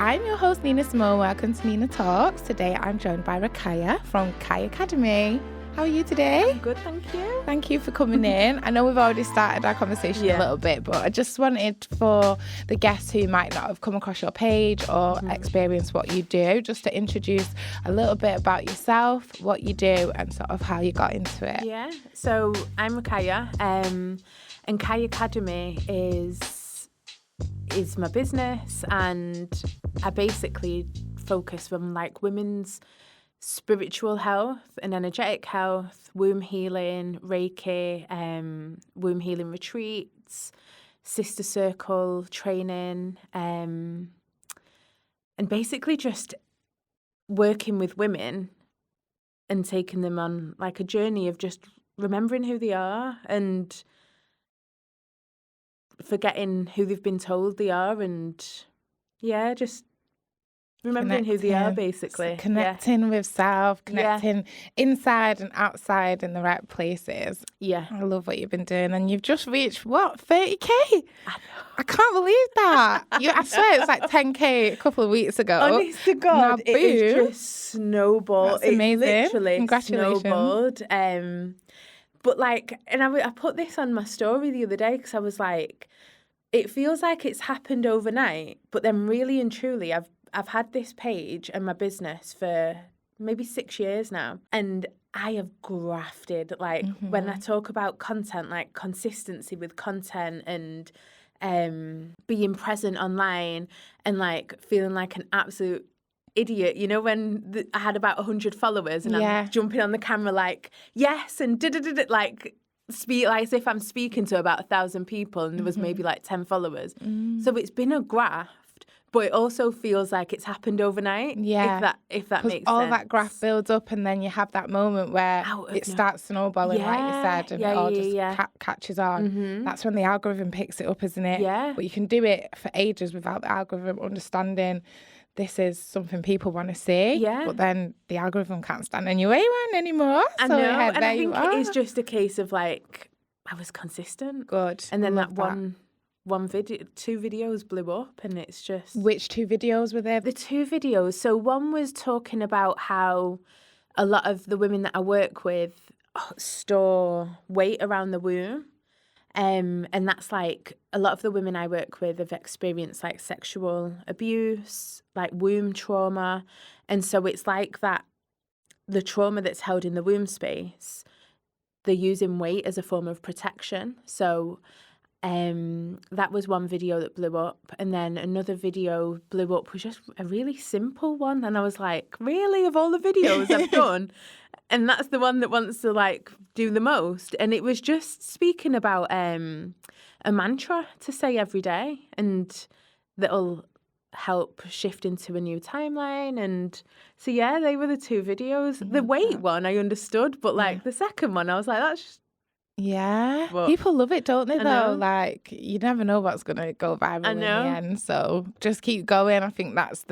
I'm your host, Neenagh Simone. Welcome to Neenagh Talks. Today I'm joined by Rukayah from Kyacademy. How are you today? I'm good, thank you. Thank you for coming in. I know we've already started our conversation a little bit, but I just wanted for the guests who might not have come across your page or experienced what you do, just to introduce a little bit about yourself, what you do, and sort of how you got into it. Yeah, so I'm Rukayah, and Kyacademy is my business, and I basically focus on like women's spiritual health and energetic health, womb healing, Reiki, womb healing retreats, sister circle training, and basically just working with women and taking them on like a journey of just remembering who they are and forgetting who they've been told they are, and just remembering who they are, basically. Connecting with self, connecting inside and outside in the right places. Yeah. I love what you've been doing. And you've just reached, 30K? I can't believe that. I swear it's like 10K a couple of weeks ago. Honest to God, now, it is just snowballed. That's amazing. It's literally Congratulations. snowballed. But like, and I put this on my story the other day because I was like, it feels like it's happened overnight, but then really and truly, I've had this page and my business for maybe 6 years now, and I have grafted. Like when I talk about content, like consistency with content and being present online and like feeling like an absolute idiot, you know, when I had about 100 followers and I'm jumping on the camera like, yes, and like speak like as if I'm speaking to about 1,000 people and there was maybe like 10 followers. So it's been a graft, but it also feels like it's happened overnight. Yeah. If that makes sense. All that graft builds up and then you have that moment where it starts snowballing, like you said, and it all just catches on. That's when the algorithm picks it up, isn't it? Yeah. But you can do it for ages without the algorithm understanding this is something people want to see. Yeah. But then the algorithm can't stand in your way anymore. I know, and I think it is just a case of like, I was consistent. Good. And then that one video, 2 videos blew up, and it's just... Which 2 videos were there? The 2 videos. So one was talking about how a lot of the women that I work with store weight around the womb. And that's like a lot of the women I work with have experienced like sexual abuse, like womb trauma. And so it's like that, the trauma that's held in the womb space, they're using weight as a form of protection. So that was one video that blew up. And then another video blew up was just a really simple one. And I was like, really, of all the videos I've done? And that's the one that wants to like do the most. And it was just speaking about a mantra to say every day, and that'll help shift into a new timeline. And so, they were the 2 videos. The weight one I understood, but like the second one, I was like, that's just... Yeah. People love it, don't they, though? Like, you never know what's going to go viral in the end. So just keep going. I think that's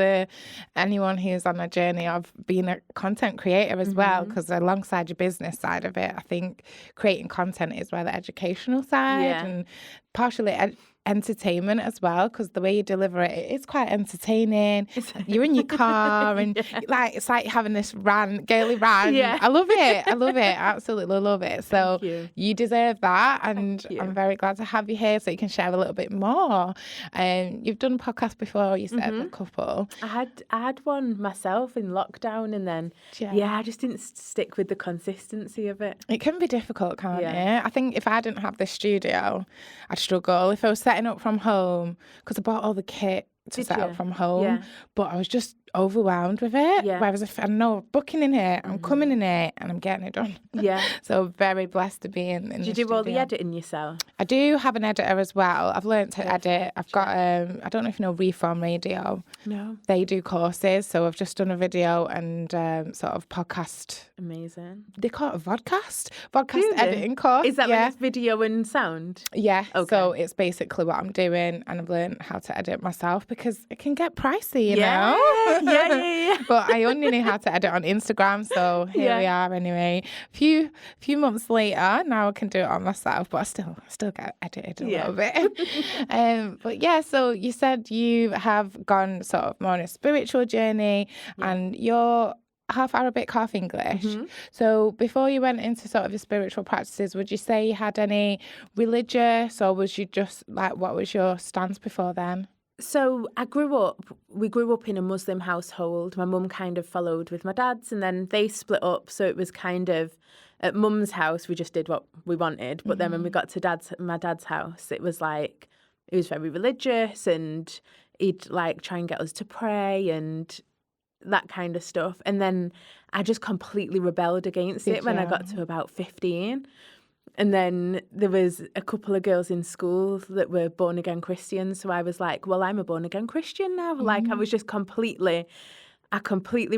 anyone who's on a journey of being a content creator as well, because alongside your business side of it, I think creating content is where the educational side and partially entertainment as well, because the way you deliver it, it's quite entertaining. You're in your car and like it's like having this girly rant. I love it. Absolutely love it. So you deserve that, and I'm very glad to have you here so you can share a little bit more. You've done a podcast before, you said a couple. I had one myself in lockdown, and then I just didn't stick with the consistency of it. It can be difficult, can't it? I think if I didn't have this studio, I'd struggle. If I was setting up from home, because I bought all the kit to set up from home, but I was just overwhelmed with it. Whereas if I know booking in here, I'm coming in here and I'm getting it done. So very blessed to be in Do you do all the editing yourself? I do have an editor as well. I've learned to edit. I've got I don't know if you know Reform Radio. No. They do courses, so I've just done a video and sort of podcast. Amazing. They call it a vodcast editing course. Is that when it's video and sound? Yeah. Okay. So it's basically what I'm doing, and I've learned how to edit myself because it can get pricey, you know. Yeah. But I only knew how to edit on Instagram, so here we are anyway. Few months later, now I can do it on myself, but I still get edited a little bit. But yeah, so you said you have gone sort of more on a spiritual journey, and you're half Arabic, half English. So before you went into sort of your spiritual practices, would you say you had any religious, or was you just like, what was your stance before then? So we grew up in a Muslim household. My mum kind of followed with my dad's, and then they split up. So it was kind of at mum's house, we just did what we wanted. But then when we got to my dad's house, it was very religious, and he'd like try and get us to pray and that kind of stuff. And then I just completely rebelled against it when I got to about 15. And then there was a couple of girls in school that were born again Christians. So I was like, well, I'm a born again Christian now. Like I was just completely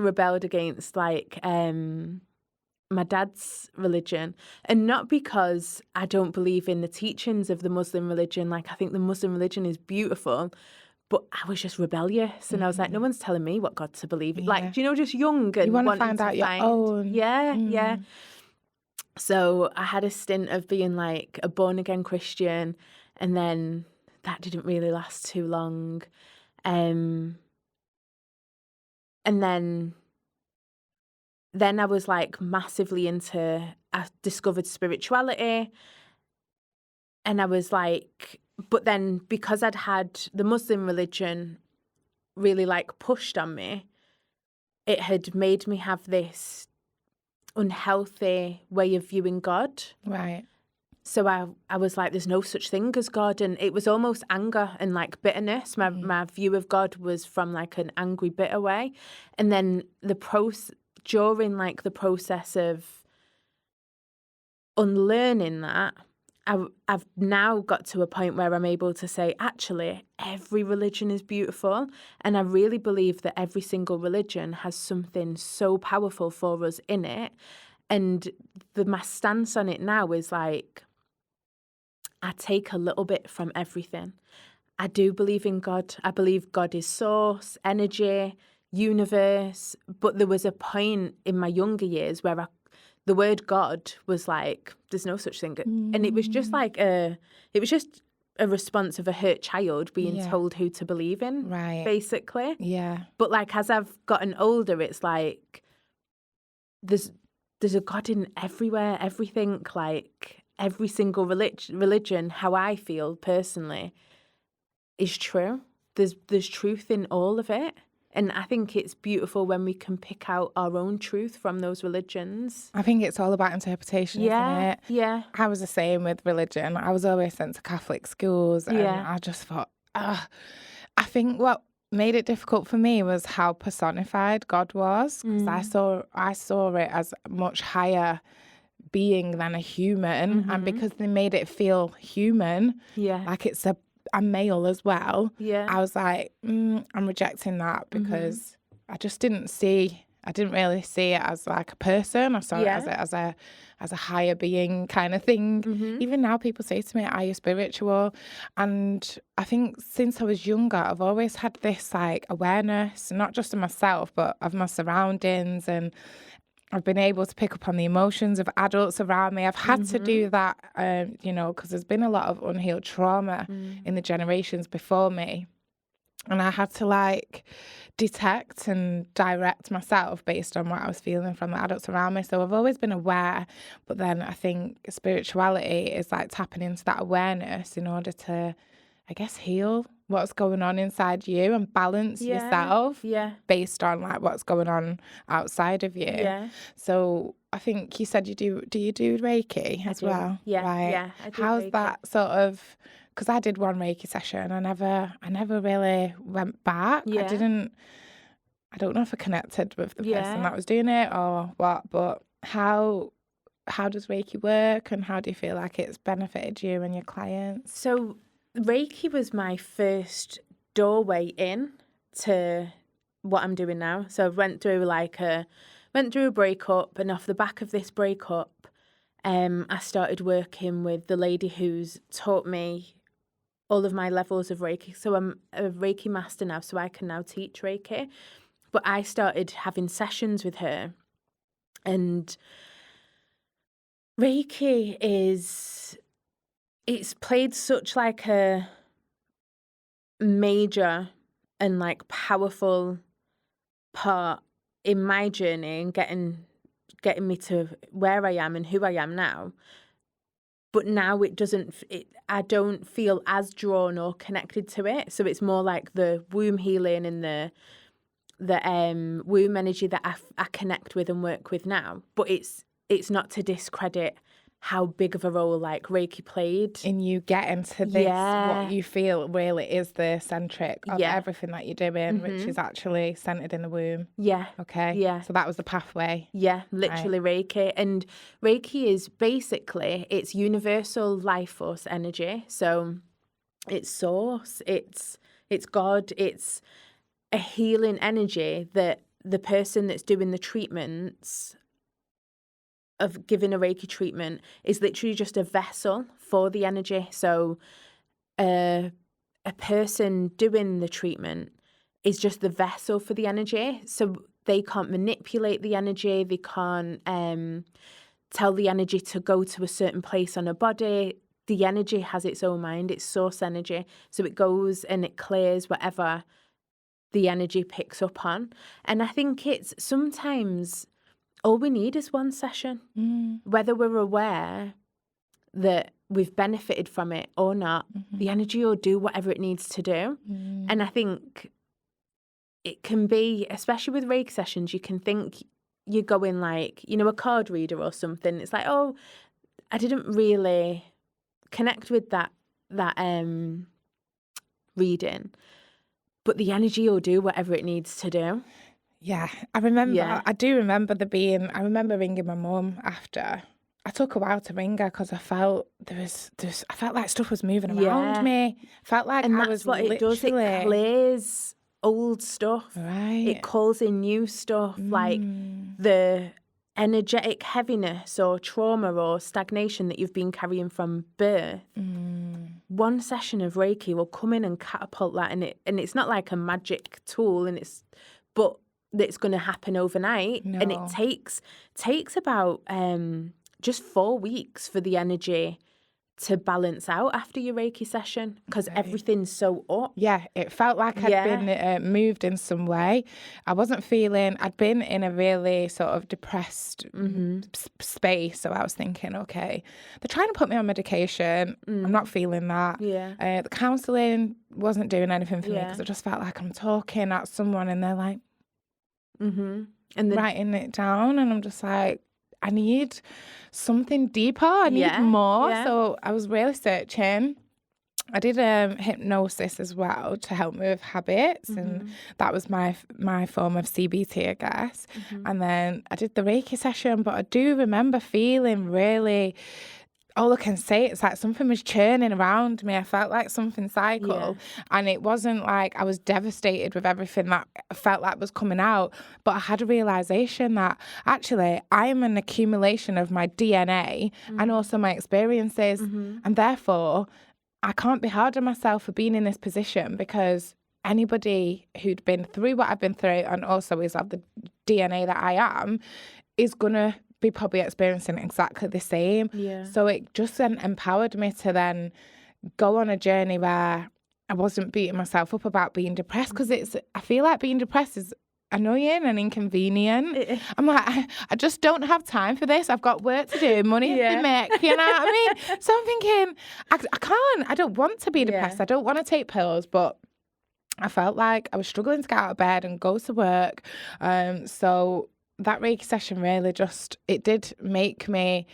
rebelled against like my dad's religion. And not because I don't believe in the teachings of the Muslim religion. Like I think the Muslim religion is beautiful. But I was just rebellious, and I was like, no one's telling me what God to believe in. Like, do you know, just young and you want to find out your own. Yeah. So I had a stint of being like a born again Christian, and then that didn't really last too long. And then I was like massively I discovered spirituality, and I was like, but then because I'd had the Muslim religion really like pushed on me, it had made me have this unhealthy way of viewing God. Right. So I was like, there's no such thing as God. And it was almost anger and like bitterness. My view of God was from like an angry, bitter way. And then during like the process of unlearning that, I've now got to a point where I'm able to say, actually, every religion is beautiful. And I really believe that every single religion has something so powerful for us in it. And my stance on it now is like, I take a little bit from everything. I do believe in God. I believe God is source, energy, universe. But there was a point in my younger years where the word God was like, there's no such thing. And it was just like a response of a hurt child being told who to believe in, basically. Yeah. But like, as I've gotten older, it's like, there's a God in everywhere, everything, like every single religion, how I feel personally, is true. There's truth in all of it. And I think it's beautiful when we can pick out our own truth from those religions. I think it's all about interpretation, isn't it? Yeah. I was the same with religion. I was always sent to Catholic schools, and I just thought, I think what made it difficult for me was how personified God was, because I saw it as a much higher being than a human, and because they made it feel human, like it's a male as well. Yeah. I was like, I'm rejecting that, because I didn't really see it as like a person. I saw it as a higher being kind of thing. Even now people say to me, are you spiritual? And I think since I was younger, I've always had this like awareness, not just of myself, but of my surroundings, and I've been able to pick up on the emotions of adults around me. I've had to do that, because there's been a lot of unhealed trauma in the generations before me. And I had to like detect and direct myself based on what I was feeling from the adults around me. So I've always been aware, but then I think spirituality is like tapping into that awareness in order to, I guess, heal what's going on inside you and balance yourself based on like what's going on outside of you. Yeah. So I think you said do you do Reiki as well? Yeah. Right. Yeah. I do How's Reiki. that sort of, because I did one Reiki session, I never really went back. Yeah. I don't know if I connected with the person that was doing it or what, but how does Reiki work, and how do you feel like it's benefited you and your clients? So Reiki was my first doorway in to what I'm doing now. So I went through a breakup, and off the back of this breakup, I started working with the lady who's taught me all of my levels of Reiki. So I'm a Reiki master now, so I can now teach Reiki. But I started having sessions with her, and Reiki it's played such like a major and like powerful part in my journey and getting me to where I am and who I am now. But now I don't feel as drawn or connected to it. So it's more like the womb healing and the womb energy that I connect with and work with now. But it's not to discredit how big of a role like Reiki played in you getting to this, what you feel really is the centric of everything that you're doing, which is actually centered in the womb. Yeah. Okay. Yeah. So that was the pathway. Yeah, literally right. Reiki. And Reiki is basically, it's universal life force energy. So it's source, it's God, it's a healing energy that the person that's doing the treatments of giving a Reiki treatment is literally just a vessel for the energy. So a person doing the treatment is just the vessel for the energy. So they can't manipulate the energy. They can't tell the energy to go to a certain place on a body. The energy has its own mind. It's source energy. So it goes and it clears whatever the energy picks up on. And I think it's sometimes all we need is one session, whether we're aware that we've benefited from it or not. The energy will do whatever it needs to do. And I think it can be, especially with Reiki sessions, you can think you're going like, a card reader or something. It's like, oh, I didn't really connect with that reading. But the energy will do whatever it needs to do. Yeah, I remember, I do remember I remember ringing my mum after. I took a while to ring her because I felt I felt like stuff was moving around me. I felt like and I that's was what it does. It clears old stuff. Right. It calls in new stuff, like the energetic heaviness or trauma or stagnation that you've been carrying from birth. One session of Reiki will come in and catapult that, and it's not like a magic tool, but it's going to happen overnight. No. And it takes about just 4 weeks for the energy to balance out after your Reiki session, because everything's so up. Yeah, it felt like I'd been moved in some way. I wasn't feeling, I'd been in a really sort of depressed space. So I was thinking, okay, they're trying to put me on medication. I'm not feeling that. Yeah. The counselling wasn't doing anything for me because I just felt like I'm talking at someone and they're like, and writing it down. And I'm just like, I need something deeper. I need more. Yeah. So I was really searching. I did hypnosis as well to help me with habits, and that was my form of CBT, I guess. And then I did the Reiki session, but I do remember feeling really, all I can say, it's like something was churning around me. I felt like something cycle, and it wasn't like I was devastated with everything that I felt like was coming out, but I had a realization that actually I am an accumulation of my DNA and also my experiences, and therefore I can't be hard on myself for being in this position, because anybody who'd been through what I've been through and also is of the DNA that I am is gonna be probably experiencing exactly the same. Yeah. So it just then empowered me to then go on a journey where I wasn't beating myself up about being depressed, because I feel like being depressed is annoying and inconvenient. I'm like, I just don't have time for this. I've got work to do, money to make, you know what I mean? So I'm thinking, I don't want to be depressed. I don't want to take pills, but I felt like I was struggling to get out of bed and go to work. So that Reiki session really it did make me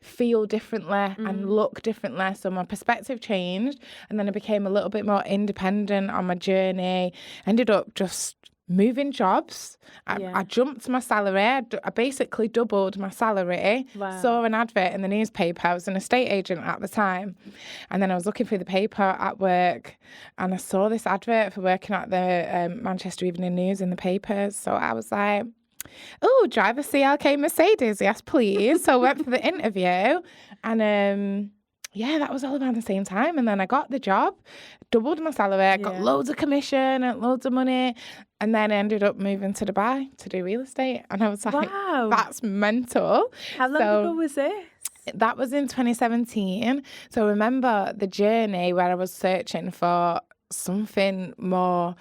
feel differently and look differently. So my perspective changed, and then I became a little bit more independent on my journey. Ended up just moving jobs. I jumped my salary. I basically doubled my salary. Wow. Saw an advert in the newspaper. I was an estate agent at the time. And then I was looking through the paper at work, and I saw this advert for working at the Manchester Evening News in the papers. So I was like, oh, drive a CLK Mercedes, yes, please. So I went for the interview, and that was all around the same time. And then I got the job, doubled my salary, got loads of commission and loads of money. And then I ended up moving to Dubai to do real estate. And I was like, wow, that's mental. How long ago was this? That was in 2017. So I remember the journey where I was searching for something more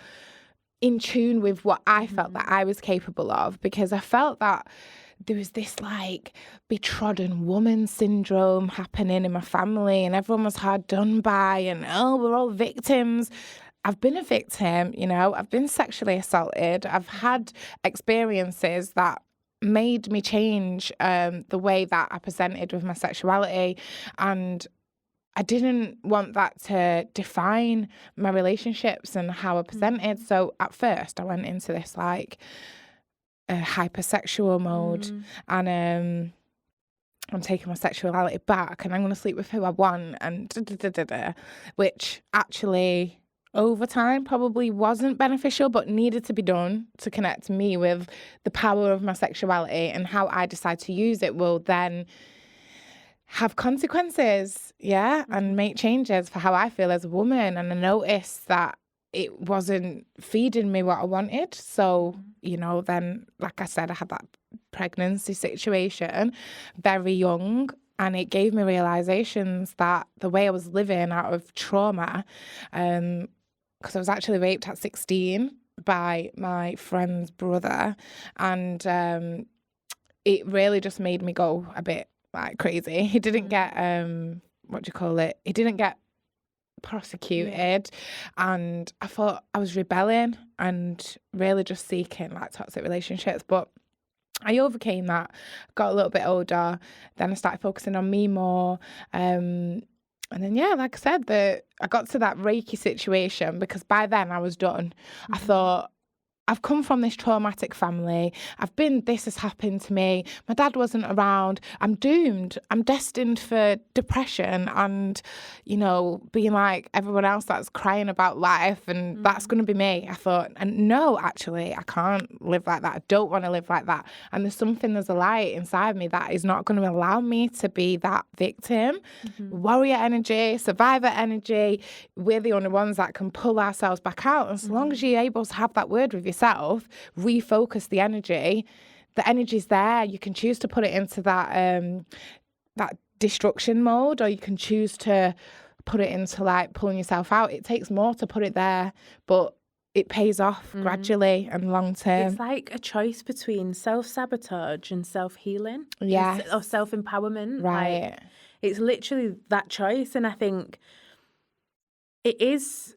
in tune with what I felt that I was capable of, because I felt that there was this like betrodden woman syndrome happening in my family, and everyone was hard done by, and we're all victims. I've been a victim, you know, I've been sexually assaulted. I've had experiences that made me change the way that I presented with my sexuality, and I didn't want that to define my relationships and how I presented. So at first I went into this like hypersexual mode, and I'm taking my sexuality back, and I'm going to sleep with who I want, and which actually over time probably wasn't beneficial, but needed to be done to connect me with the power of my sexuality, and how I decide to use it will then have consequences, and make changes for how I feel as a woman. And I noticed that it wasn't feeding me what I wanted. So, you know, then, like I said, I had that pregnancy situation very young, and it gave me realizations that the way I was living out of trauma, because I was actually raped at 16 by my friend's brother, and it really just made me go a bit like crazy. He didn't get he didn't get prosecuted, and I thought I was rebelling and really just seeking like toxic relationships, but I overcame that, got a little bit older, then I started focusing on me more, and then like I said, I got to that Reiki situation, because by then I was done. I thought, I've come from this traumatic family. This has happened to me. My dad wasn't around. I'm doomed. I'm destined for depression and, you know, being like everyone else that's crying about life, and that's going to be me. I thought, and no, actually, I can't live like that. I don't want to live like that. And there's a light inside me that is not going to allow me to be that victim. Warrior energy, survivor energy, we're the only ones that can pull ourselves back out. And so long as you're able to have that word with yourself, refocus the energy's there. You can choose to put it into that destruction mode, or you can choose to put it into like pulling yourself out. It takes more to put it there, but it pays off gradually and long term. It's like a choice between self-sabotage and self-healing. Yes. Or self-empowerment. Right. Like, it's literally that choice. And I think it is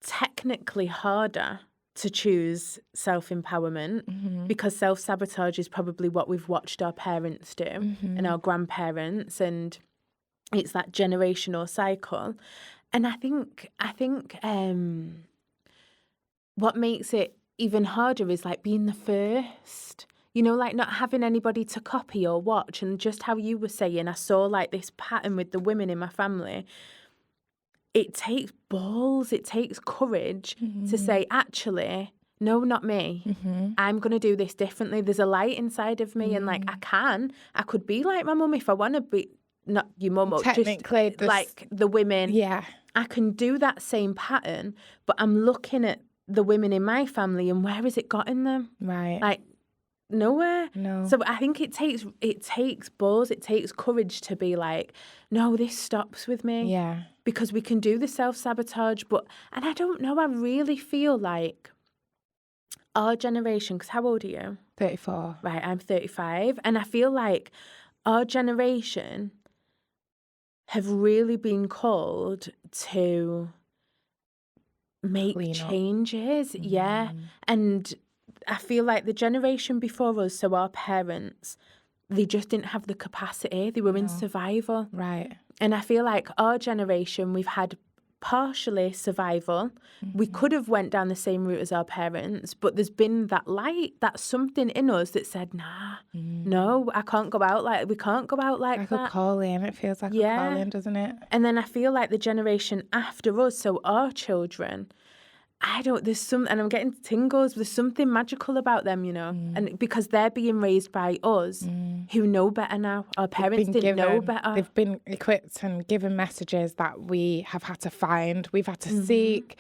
technically harder to choose self-empowerment because self-sabotage is probably what we've watched our parents do and our grandparents, and it's that generational cycle. And I think what makes it even harder is like being the first, you know, like not having anybody to copy or watch. And just how you were saying, I saw like this pattern with the women in my family. It takes balls, it takes courage to say, actually, no, not me. I'm going to do this differently. There's a light inside of me, and like I could be like my mum if I want to be, not your mum, technically, just like the women. Yeah. I can do that same pattern, but I'm looking at the women in my family and where has it gotten them? Right. Like, nowhere. No. So I think it takes balls, it takes courage to be like, no, this stops with me. Yeah. Because we can do the self-sabotage, and I don't know, I really feel like our generation, because how old are you? 34. Right, I'm 35. And I feel like our generation have really been called to make changes. Yeah. And I feel like the generation before us, so our parents, they just didn't have the capacity. They were in survival. Right. And I feel like our generation, we've had partially survival. We could have went down the same route as our parents, but there's been that light, that something in us that said, nah, no, I can't go out like, we can't go out like that. Like a calling. It feels like a calling, doesn't it? And then I feel like the generation after us, so our children, and I'm getting tingles, there's something magical about them, you know, and because they're being raised by us who know better now. Our parents didn't know better. They've been equipped and given messages that we have had to find, we've had to seek.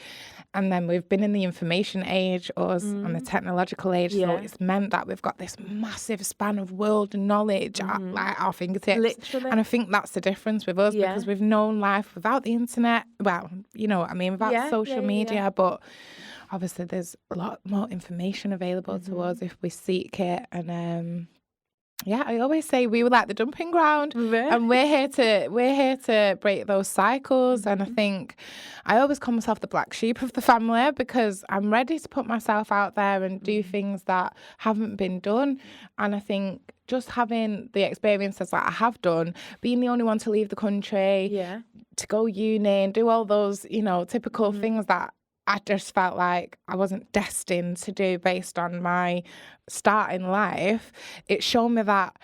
And then we've been in the information age, us, and the technological age. So it's meant that we've got this massive span of world knowledge at like our fingertips. Literally. And I think that's the difference with us because we've known life without the internet. Well, you know what I mean, without social media. But obviously there's a lot more information available to us if we seek it. And I always say we were like the dumping ground, and we're here to break those cycles. And I think I always call myself the black sheep of the family because I'm ready to put myself out there and do things that haven't been done. And I think just having the experiences that I have done, being the only one to leave the country, to go uni and do all those, you know, typical things that I just felt like I wasn't destined to do based on my start in life. It showed me that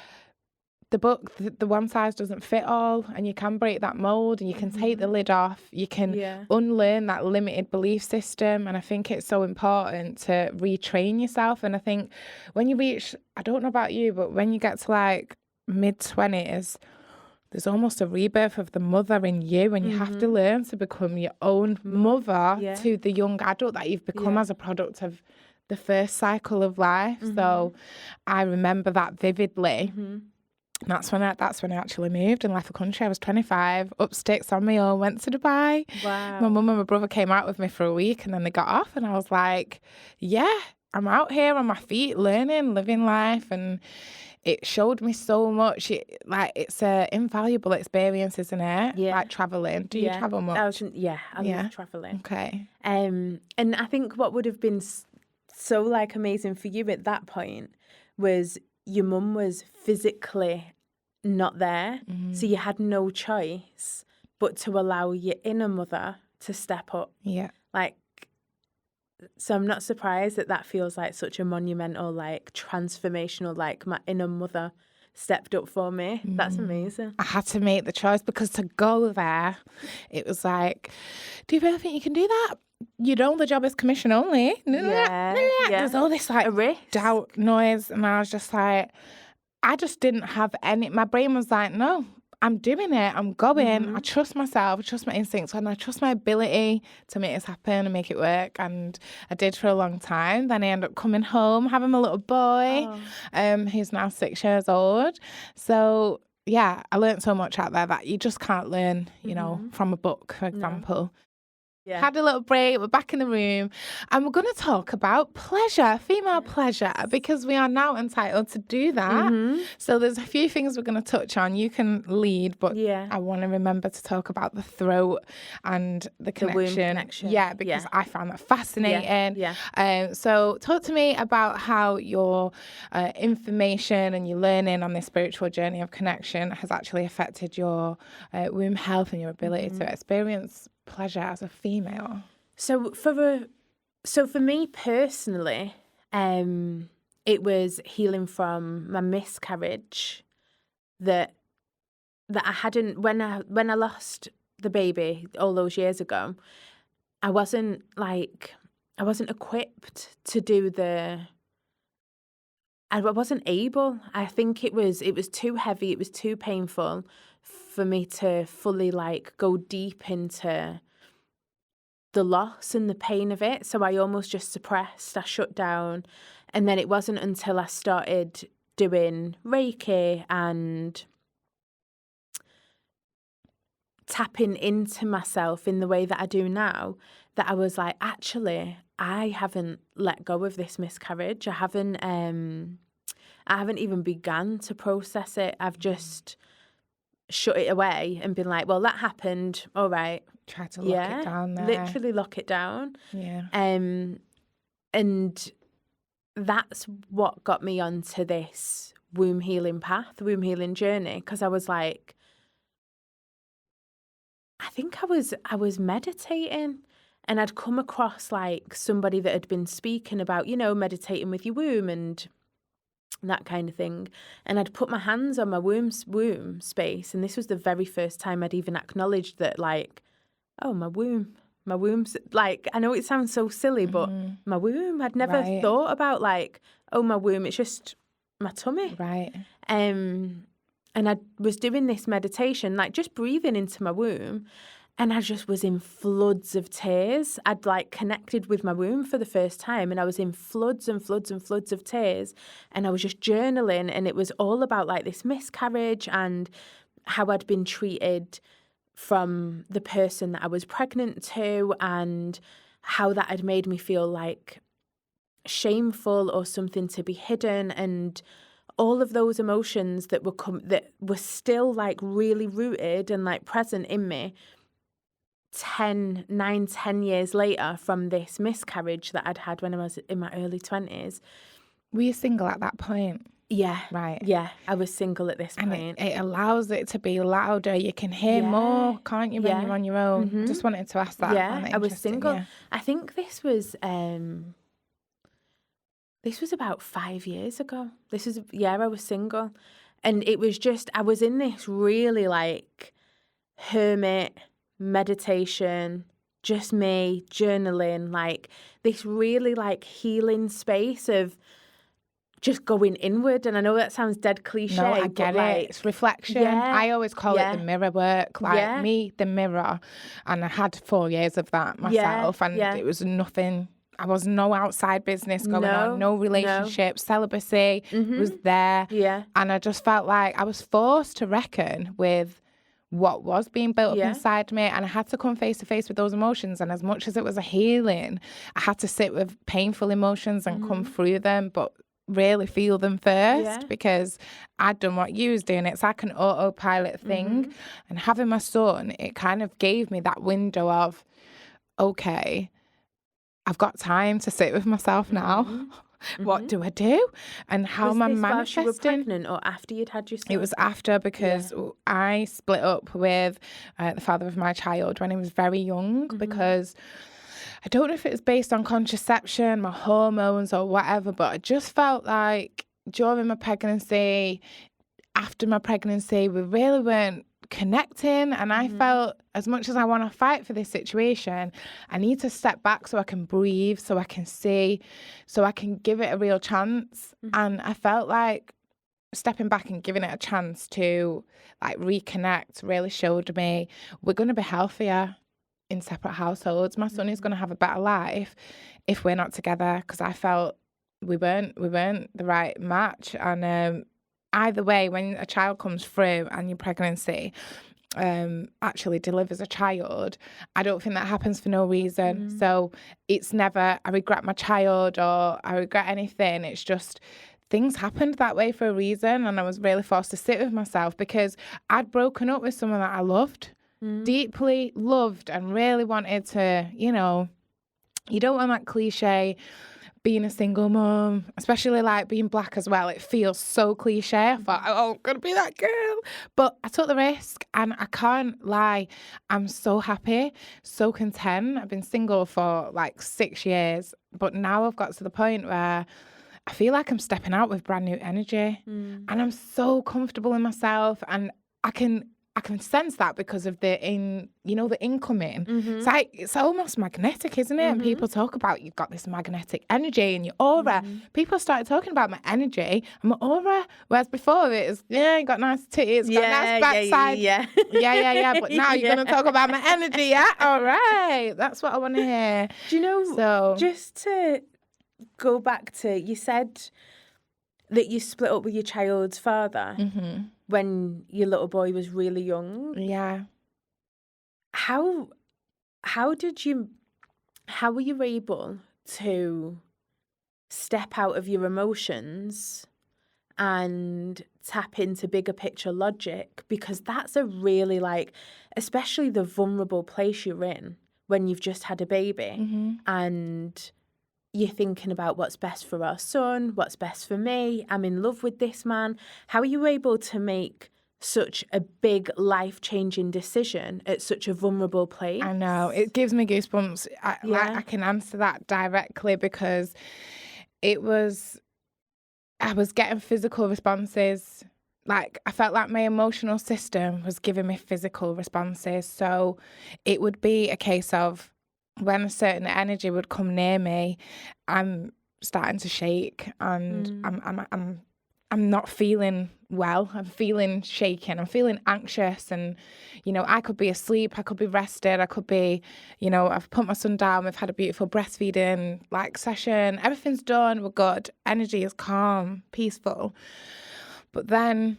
the book, the one size doesn't fit all, and you can break that mold and you can take the lid off. You can unlearn that limited belief system. And I think it's so important to retrain yourself. And I think when you reach, I don't know about you, but when you get to like mid-20s, there's almost a rebirth of the mother in you, and you have to learn to become your own mother to the young adult that you've become as a product of the first cycle of life. So I remember that vividly. That's when I actually moved and left the country. I was 25, up sticks on my own, went to Dubai. Wow. My mum and my brother came out with me for a week, and then they got off, and I was like, I'm out here on my feet, learning, living life. And it showed me so much. It's an invaluable experience, isn't it? Yeah. Like traveling. Do you travel much? I love traveling. Okay. And I think what would have been so like amazing for you at that point was your mum was physically not there, so you had no choice but to allow your inner mother to step up. Yeah. So I'm not surprised that feels like such a monumental, like transformational, like my inner mother stepped up for me. That's amazing. I had to make the choice because to go there, it was like, do you really think you can do that? You know the job is commission only. There's all this like doubt noise, and I was just like, I just didn't have any. My brain was like, no, I'm doing it. I'm going. I trust myself. I trust my instincts, and I trust my ability to make this happen and make it work. And I did for a long time. Then I ended up coming home, having my little boy, who's now 6 years old. So yeah, I learned so much out there that you just can't learn, you know, from a book, for example. Yeah. Had a little break, we're back in the room, and we're going to talk about pleasure, female pleasure, because we are now entitled to do that. So there's a few things we're going to touch on. You can lead, but I want to remember to talk about the throat and the connection. womb connection. Yeah, because I found that fascinating. So talk to me about how your information and your learning on this spiritual journey of connection has actually affected your womb health and your ability to experience pleasure as a female. So for me personally, it was healing from my miscarriage that I hadn't when I lost the baby all those years ago. I wasn't equipped to do I wasn't able. I think it was too heavy, it was too painful for me to fully like go deep into the loss and the pain of it. So I almost just suppressed, I shut down. And then it wasn't until I started doing Reiki and tapping into myself in the way that I do now that I was like, actually, I haven't let go of this miscarriage. I haven't even begun to process it. I've just shut it away and been like, well, that happened. All right. Try to lock it down there. Literally lock it down. Yeah. And that's what got me onto this womb healing path, womb healing journey. Because I was like, I think I was meditating, and I'd come across like somebody that had been speaking about, you know, meditating with your womb and that kind of thing. And I'd put my hands on my womb space, and this was the very first time I'd even acknowledged that, like, oh, my womb's like, I know it sounds so silly, but my womb, I'd never thought about like, oh, my womb, it's just my tummy. Right. And I was doing this meditation, like just breathing into my womb. And I just was in floods of tears. I'd like connected with my womb for the first time, and I was in floods and floods and floods of tears. And I was just journaling, and it was all about like this miscarriage and how I'd been treated from the person that I was pregnant to, and how that had made me feel like shameful or something to be hidden, and all of those emotions that were still like really rooted and like present in me 10 years later from this miscarriage that I'd had when I was in my early 20s. Were you single at that point? Yeah. Right. Yeah, I was single at this and point. It allows it to be louder. You can hear more, can't you, when you're on your own? I just wanted to ask that. Yeah, I was single. Yeah. I think this was about 5 years ago. I was single. And it was just, I was in this really like hermit meditation, just me journaling, like this really like healing space of just going inward. And I know that sounds dead cliche. No, I get it. It's reflection. Yeah, I always call it the mirror work. Like me, the mirror. And I had 4 years of that myself. And it was nothing. I was no outside business going on, no relationship, celibacy was there. Yeah. And I just felt like I was forced to reckon with what was being built up inside me, and I had to come face to face with those emotions. And as much as it was a healing, I had to sit with painful emotions and come through them, but really feel them first, because I'd done what you was doing. It's like an autopilot thing. And having my son, it kind of gave me that window of, okay, I've got time to sit with myself now. What do I do? And how am I manifesting? Was this while you were pregnant or after you'd had your son? It was after, because I split up with the father of my child when he was very young, because I don't know if it was based on contraception, my hormones or whatever, but I just felt like during my pregnancy, after my pregnancy, we really weren't connecting. And I felt, as much as I want to fight for this situation, I need to step back so I can breathe, so I can see, so I can give it a real chance. And I felt like stepping back and giving it a chance to like reconnect really showed me we're going to be healthier in separate households. My son is going to have a better life if we're not together, because I felt we weren't the right match. And either way, when a child comes through and your pregnancy actually delivers a child, I don't think that happens for no reason. So it's never I regret my child or I regret anything. It's just things happened that way for a reason, and I was really forced to sit with myself, because I'd broken up with someone that I loved, deeply loved, and really wanted to, you don't want that cliche being a single mum, especially like being black as well. It feels so cliche. I thought, oh, I'm going to be that girl. But I took the risk, and I can't lie, I'm so happy, so content. I've been single for like 6 years, but now I've got to the point where I feel like I'm stepping out with brand new energy, and I'm so comfortable in myself, and I can sense that because of the incoming. It's like, it's almost magnetic, isn't it? And people talk about you've got this magnetic energy in your aura. People started talking about my energy and my aura, whereas before it was, you got nice titties, got nice backside. Yeah. But now you're going to talk about my energy, yeah? All right. That's what I want to hear. Do you know, so just to go back to, you said that you split up with your child's father when your little boy was really young. Yeah. How were you able to step out of your emotions and tap into bigger picture logic? Because that's a really, like, especially the vulnerable place you're in when you've just had a baby and you're thinking about what's best for our son, what's best for me, I'm in love with this man. How are you able to make such a big life-changing decision at such a vulnerable place? I know. It gives me goosebumps. I can answer that directly, because I was getting physical responses. Like, I felt like my emotional system was giving me physical responses. So it would be a case of, when a certain energy would come near me, I'm starting to shake, and I'm not feeling well. I'm feeling shaken. I'm feeling anxious. And, you know, I could be asleep. I could be rested. I could be, you know, I've put my son down. We've had a beautiful breastfeeding session. Everything's done. We're good. Energy is calm, peaceful. But then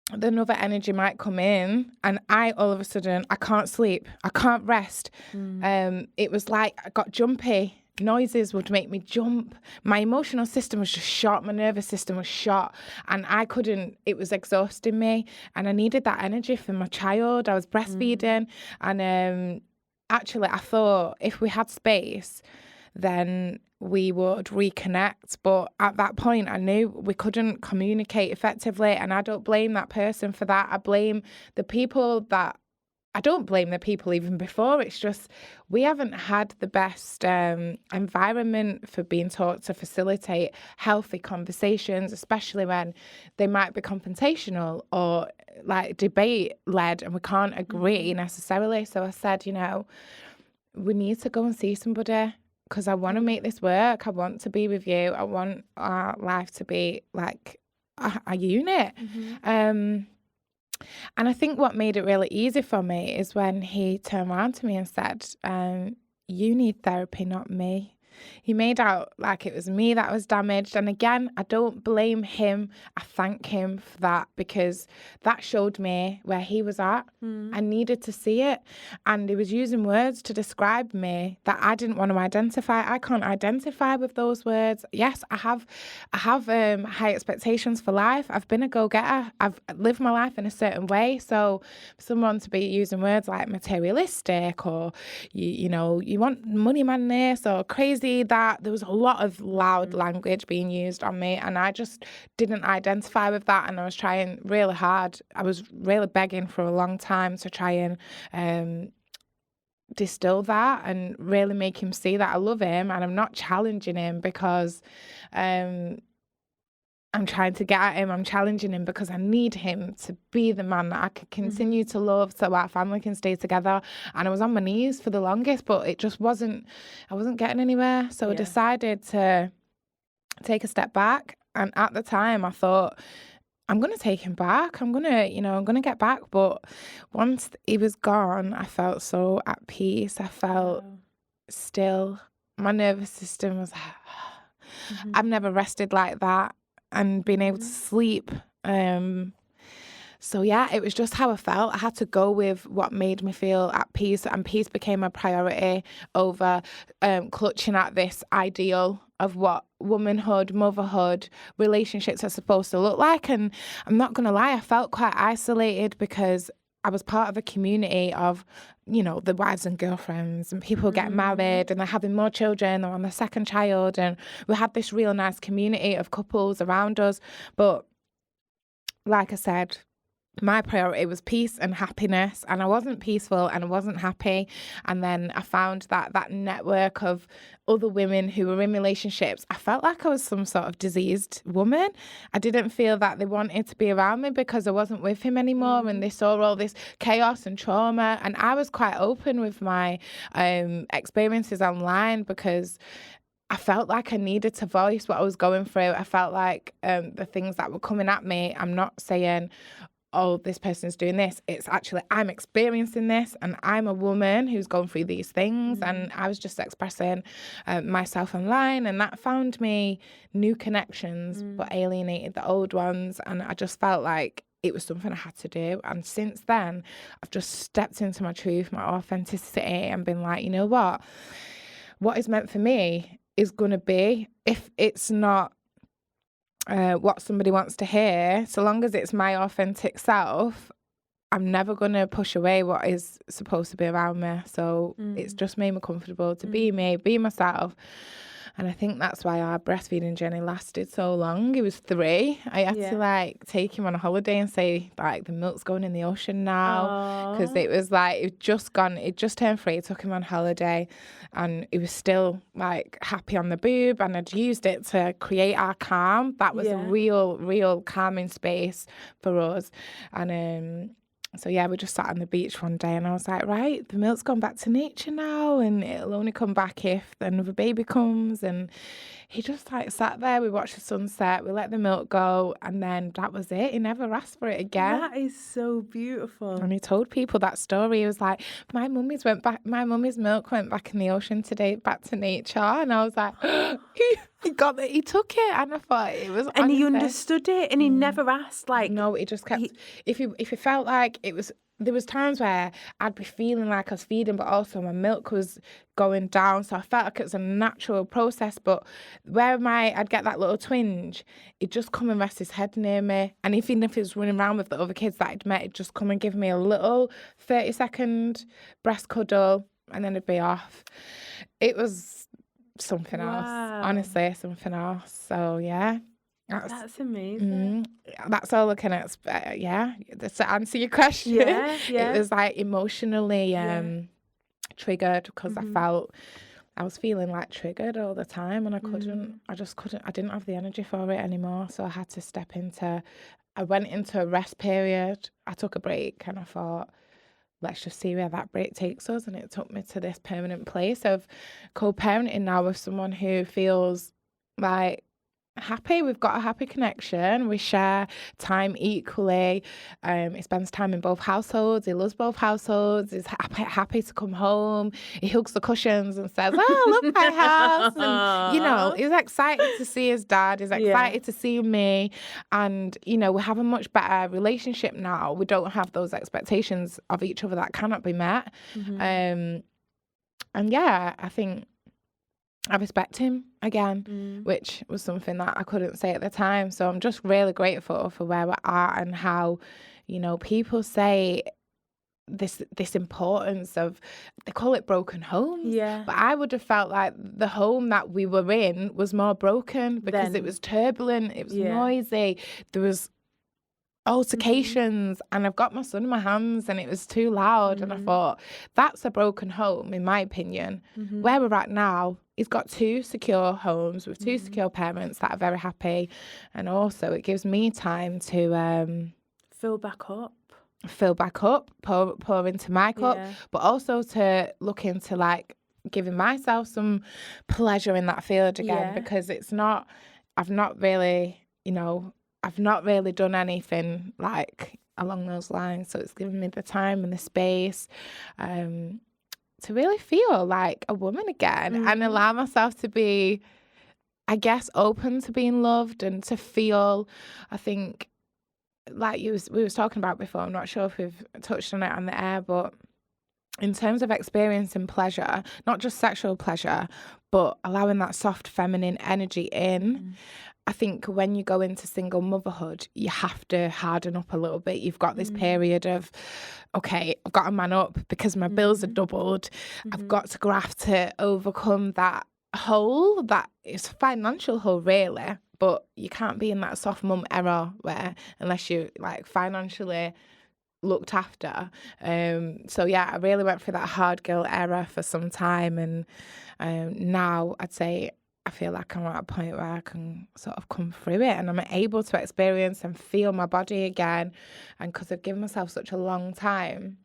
another energy might come in, and all of a sudden, I can't sleep. I can't rest. It was like I got jumpy. Noises would make me jump. My emotional system was just shot. My nervous system was shot. And I couldn't, it was exhausting me. And I needed that energy for my child. I was breastfeeding. And actually, I thought if we had space, then we would reconnect. But at that point, I knew we couldn't communicate effectively. And I don't blame that person for that. I blame the people I don't blame the people even before. It's just we haven't had the best environment for being taught to facilitate healthy conversations, especially when they might be confrontational or debate-led, and we can't agree necessarily. So I said, you know, we need to go and see somebody because I want to make this work. I want to be with you. I want our life to be like a unit. And I think what made it really easy for me is when he turned around to me and said, you need therapy, not me. He made out like it was me that was damaged. And again, I don't blame him. I thank him for that because that showed me where he was at. I needed to see it. And he was using words to describe me that I didn't want to identify. I can't identify with those words. Yes, I have high expectations for life. I've been a go-getter. I've lived my life in a certain way. So for someone to be using words like materialistic or, you know, you want money man this or crazy that, there was a lot of loud language being used on me, and I just didn't identify with that. And I was trying really hard. I was really begging for a long time to try and distill that and really make him see that I love him and I'm not challenging him because I'm trying to get at him. I'm challenging him because I need him to be the man that I can continue to love so our family can stay together. And I was on my knees for the longest, but it just I wasn't getting anywhere. So I decided to take a step back. And at the time I thought, I'm going to take him back. I'm going to get back. But once he was gone, I felt so at peace. I felt still. My nervous system was, I've never rested like that. And being able to sleep. So yeah, it was just how I felt. I had to go with what made me feel at peace, and peace became a priority over clutching at this ideal of what womanhood, motherhood, relationships are supposed to look like. And I'm not going to lie, I felt quite isolated because I was part of a community of, you know, the wives and girlfriends, and people get married and they're having more children, they're on their second child, and we had this real nice community of couples around us. But like I said, my priority was peace and happiness, and I wasn't peaceful and I wasn't happy. And then I found that network of other women who were in relationships. I felt like I was some sort of diseased woman. I didn't feel that they wanted to be around me because I wasn't with him anymore, and they saw all this chaos and trauma. And I was quite open with my experiences online because I felt like I needed to voice what I was going through. I felt like the things that were coming at me, I'm not saying, oh, this person's doing this. It's actually, I'm experiencing this, and I'm a woman who's going through these things. And I was just expressing myself online, and that found me new connections, but alienated the old ones. And I just felt like it was something I had to do. And since then, I've just stepped into my truth, my authenticity, and been like, you know what is meant for me is going to be, if it's not what somebody wants to hear, so long as it's my authentic self, I'm never going to push away what is supposed to be around me. So it's just made me comfortable to be me, be myself. And I think that's why our breastfeeding journey lasted so long. He was 3. I had to take him on a holiday and say, the milk's going in the ocean now. Because it was it just turned 3. I took him on holiday and he was still happy on the boob, and I'd used it to create our calm. That was a real calming space for us. And so yeah, we just sat on the beach one day and I was like, right, the milk's gone back to nature now, and it'll only come back if another baby comes. And he just like sat there, we watched the sunset, we let the milk go, and then that was it. He never asked for it again. That is so beautiful. And he told people that story. He was like, my mummy's milk went back in the ocean today, back to nature. And I was like, he took it. And I thought it was And he understood it, and he never asked, like... No, he just kept... If he felt like it was... There was times where I'd be feeling like I was feeding, but also my milk was going down. So I felt like it was a natural process. But where I'd get that little twinge, he'd just come and rest his head near me. And even if he was running around with the other kids that I'd met, he'd just come and give me a little 30-second breast cuddle, and then it'd be off. It was something else. Honestly, something else. So, yeah. That's amazing. That's all I can expect. To answer your question, it was like emotionally triggered because I was feeling like triggered all the time, and I didn't have the energy for it anymore. So I had to I went into a rest period. I took a break, and I thought, let's just see where that break takes us. And it took me to this permanent place of co-parenting now with someone who feels like happy. We've got a happy connection. We share time equally. He spends time in both households. He loves both households. He's happy to come home. He hugs the cushions and says, I love my house. And, he's excited to see his dad. He's excited to see me. And, we have a much better relationship now. We don't have those expectations of each other that cannot be met. I think I respect him again, which was something that I couldn't say at the time. So I'm just really grateful for where we're at and how, people say this importance of, they call it broken homes. Yeah. But I would have felt like the home that we were in was more broken because it was turbulent, it was noisy, there was altercations, and I've got my son in my hands and it was too loud. And I thought, that's a broken home, in my opinion. Where we're at now, he's got 2 secure homes with 2 secure parents that are very happy. And also it gives me time to fill back up, pour into my cup, but also to look into like giving myself some pleasure in that field again, because I've not really done anything like along those lines. So it's given me the time and the space to really feel like a woman again and allow myself to be, I guess, open to being loved and to feel, I think, like we was talking about before, I'm not sure if we've touched on it on the air, but in terms of experiencing pleasure, not just sexual pleasure, but allowing that soft feminine energy in, I think when you go into single motherhood, you have to harden up a little bit. You've got this period of, okay, I've got to man up because my bills are doubled. I've got to graft to overcome that hole that is a financial hole, really. But you can't be in that soft mum era where, unless you like financially looked after. So yeah, I really went through that hard girl era for some time, and now I'd say I feel like I'm at a point where I can sort of come through it and I'm able to experience and feel my body again. And because I've given myself such a long time,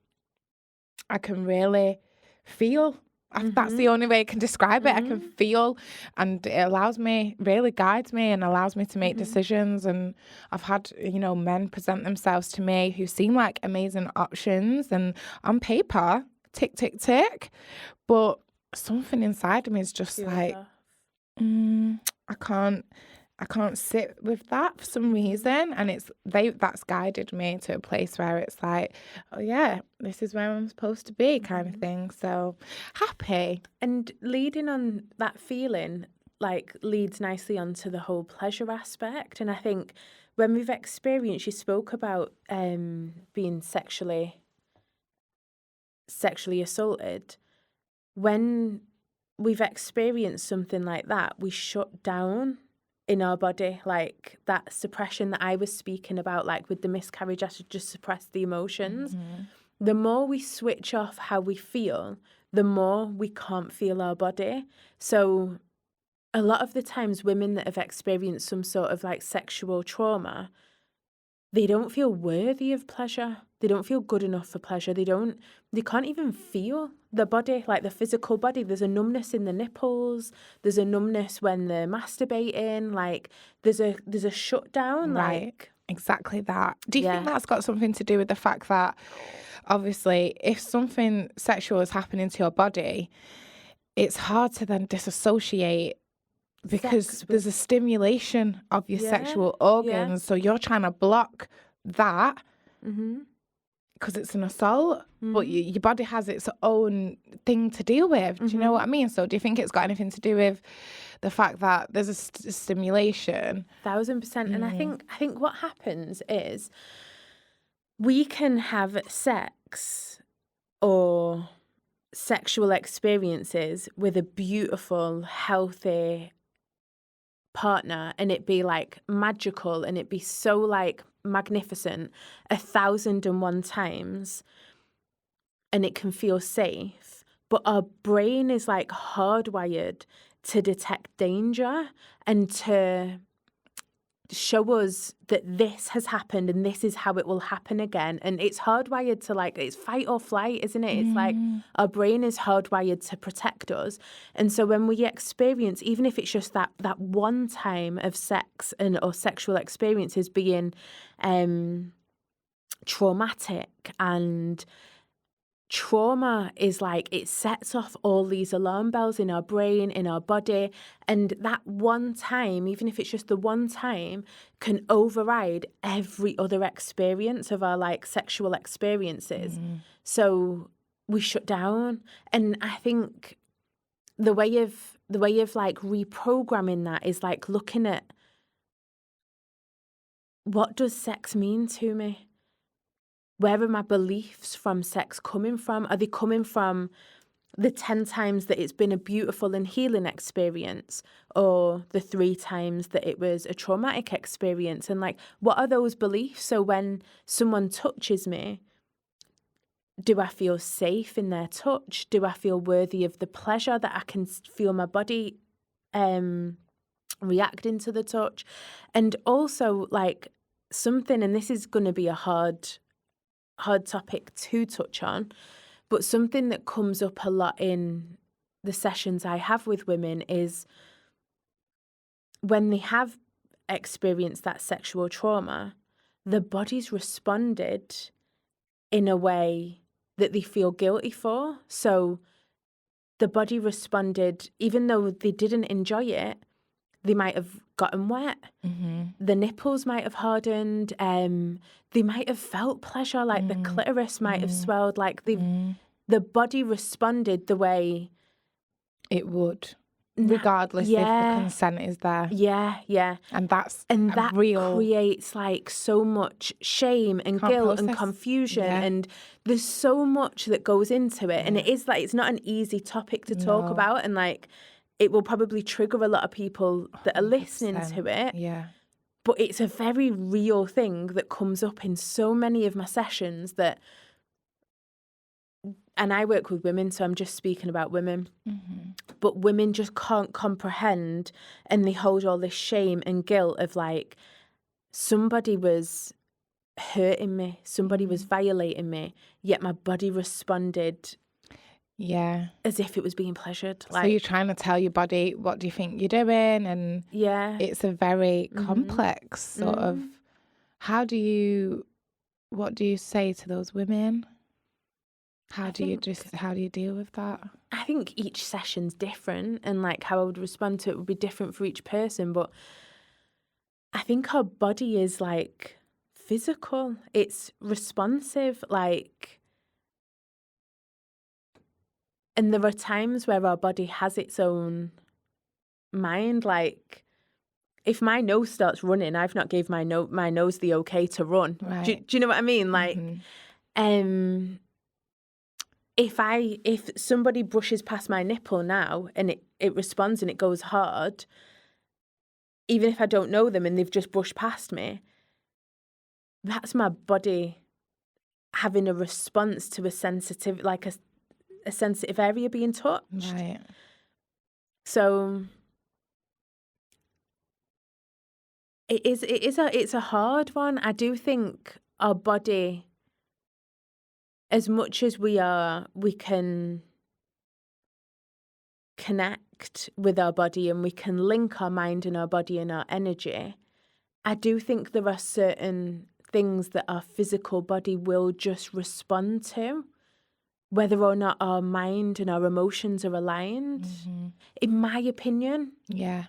I can really feel. That's the only way I can describe it. I can feel, and it allows me, really guides me and allows me to make decisions. And I've had, men present themselves to me who seem like amazing options, and on paper, tick, tick, tick. But something inside of me is just like, I can't sit with that for some reason, and that's guided me to a place where it's like, oh yeah, this is where I'm supposed to be, kind of thing. So happy. And leading on that feeling, like, leads nicely onto the whole pleasure aspect. And I think when we've experienced, you spoke about being sexually assaulted. When we've experienced something like that, we shut down in our body, like that suppression that I was speaking about, like with the miscarriage, I should just suppress the emotions. The more we switch off how we feel, the more we can't feel our body. So a lot of the times, women that have experienced some sort of like sexual trauma, they don't feel worthy of pleasure. They don't feel good enough for pleasure. They can't even feel the body, like the physical body. There's a numbness in the nipples. There's a numbness when they're masturbating. Like there's a shutdown. Right. Like exactly that. Do you think that's got something to do with the fact that obviously if something sexual is happening to your body, it's hard to then disassociate because there's a stimulation of your sexual organs. So you're trying to block that because it's an assault, but your body has its own thing to deal with. Do you know what I mean? So do you think it's got anything to do with the fact that there's a stimulation? 1000%. And I think what happens is we can have sex or sexual experiences with a beautiful, healthy partner and it be like magical and it be so like magnificent 1,001 times and it can feel safe, but our brain is like hardwired to detect danger and to show us that this has happened and this is how it will happen again. And it's hardwired to like, it's fight or flight, isn't it? It's like our brain is hardwired to protect us. And so when we experience, even if it's just that one time of sex or sexual experiences being traumatic, and trauma is like, it sets off all these alarm bells in our brain, in our body. And that one time, even if it's just the one time, can override every other experience of our like sexual experiences. So we shut down. And I think the way of like reprogramming that is like looking at, what does sex mean to me? Where are my beliefs from sex coming from? Are they coming from the 10 times that it's been a beautiful and healing experience, or the 3 times that it was a traumatic experience? And like, what are those beliefs? So when someone touches me, do I feel safe in their touch? Do I feel worthy of the pleasure that I can feel my body reacting to the touch? And also like something, and this is going to be a hard topic to touch on, but something that comes up a lot in the sessions I have with women is when they have experienced that sexual trauma, the body's responded in a way that they feel guilty for. So the body responded, even though they didn't enjoy it, they might have gotten wet. The nipples might have hardened. They might have felt pleasure, like the clitoris might have swelled. Like the body responded the way it would, regardless if the consent is there. Yeah. And that real creates like so much shame and guilt and confusion. And there's so much that goes into it. And it is like, it's not an easy topic to talk about. And like, it will probably trigger a lot of people that are listening to it. Yeah. But it's a very real thing that comes up in so many of my sessions and I work with women, so I'm just speaking about women. But women just can't comprehend, and they hold all this shame and guilt of like, somebody was hurting me, somebody was violating me, yet my body responded as if it was being pleasured. Like, so you're trying to tell your body, what do you think you're doing? And it's a very complex sort of, what do you say to those women? How do you deal with that? I think each session's different, and like how I would respond to it would be different for each person. But I think our body is like physical. It's responsive, like, and there are times where our body has its own mind. Like, if my nose starts running, I've not gave my nose the okay to run. Right. Do you know what I mean? Like, if somebody brushes past my nipple now and it responds and it goes hard, even if I don't know them and they've just brushed past me, that's my body having a response to a sensitive, like a sensitive area being touched. Right. So It's a hard one. I do think our body, as much as we can connect with our body and we can link our mind and our body and our energy, I do think there are certain things that our physical body will just respond to, whether or not our mind and our emotions are aligned. Mm-hmm. In my opinion. Yeah.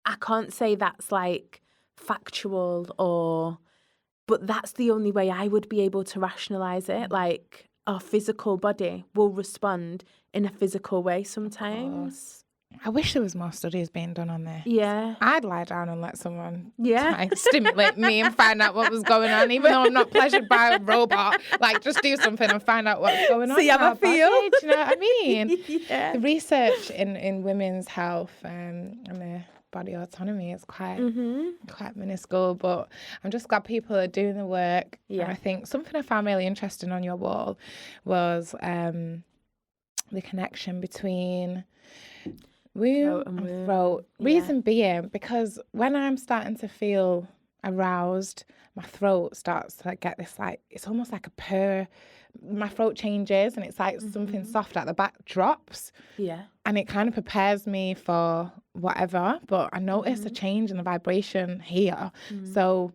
I can't say that's like factual but that's the only way I would be able to rationalize it. Like, our physical body will respond in a physical way sometimes. I wish there was more studies being done on this. Yeah. I'd lie down and let someone stimulate me and find out what was going on, even though I'm not pleasured by a robot. Like, just do something and find out what's going on. See how I feel? Do you know what I mean? Yeah. The research in women's health and their body autonomy is quite minuscule, but I'm just glad people are doing the work. Yeah. And I think something I found really interesting on your wall was the connection between womb and throat. Reason being, because when I'm starting to feel aroused, my throat starts to get this, like, it's almost like a purr. My throat changes and it's like something soft at the back drops. Yeah. And it kind of prepares me for whatever, but I noticed a change in the vibration here. So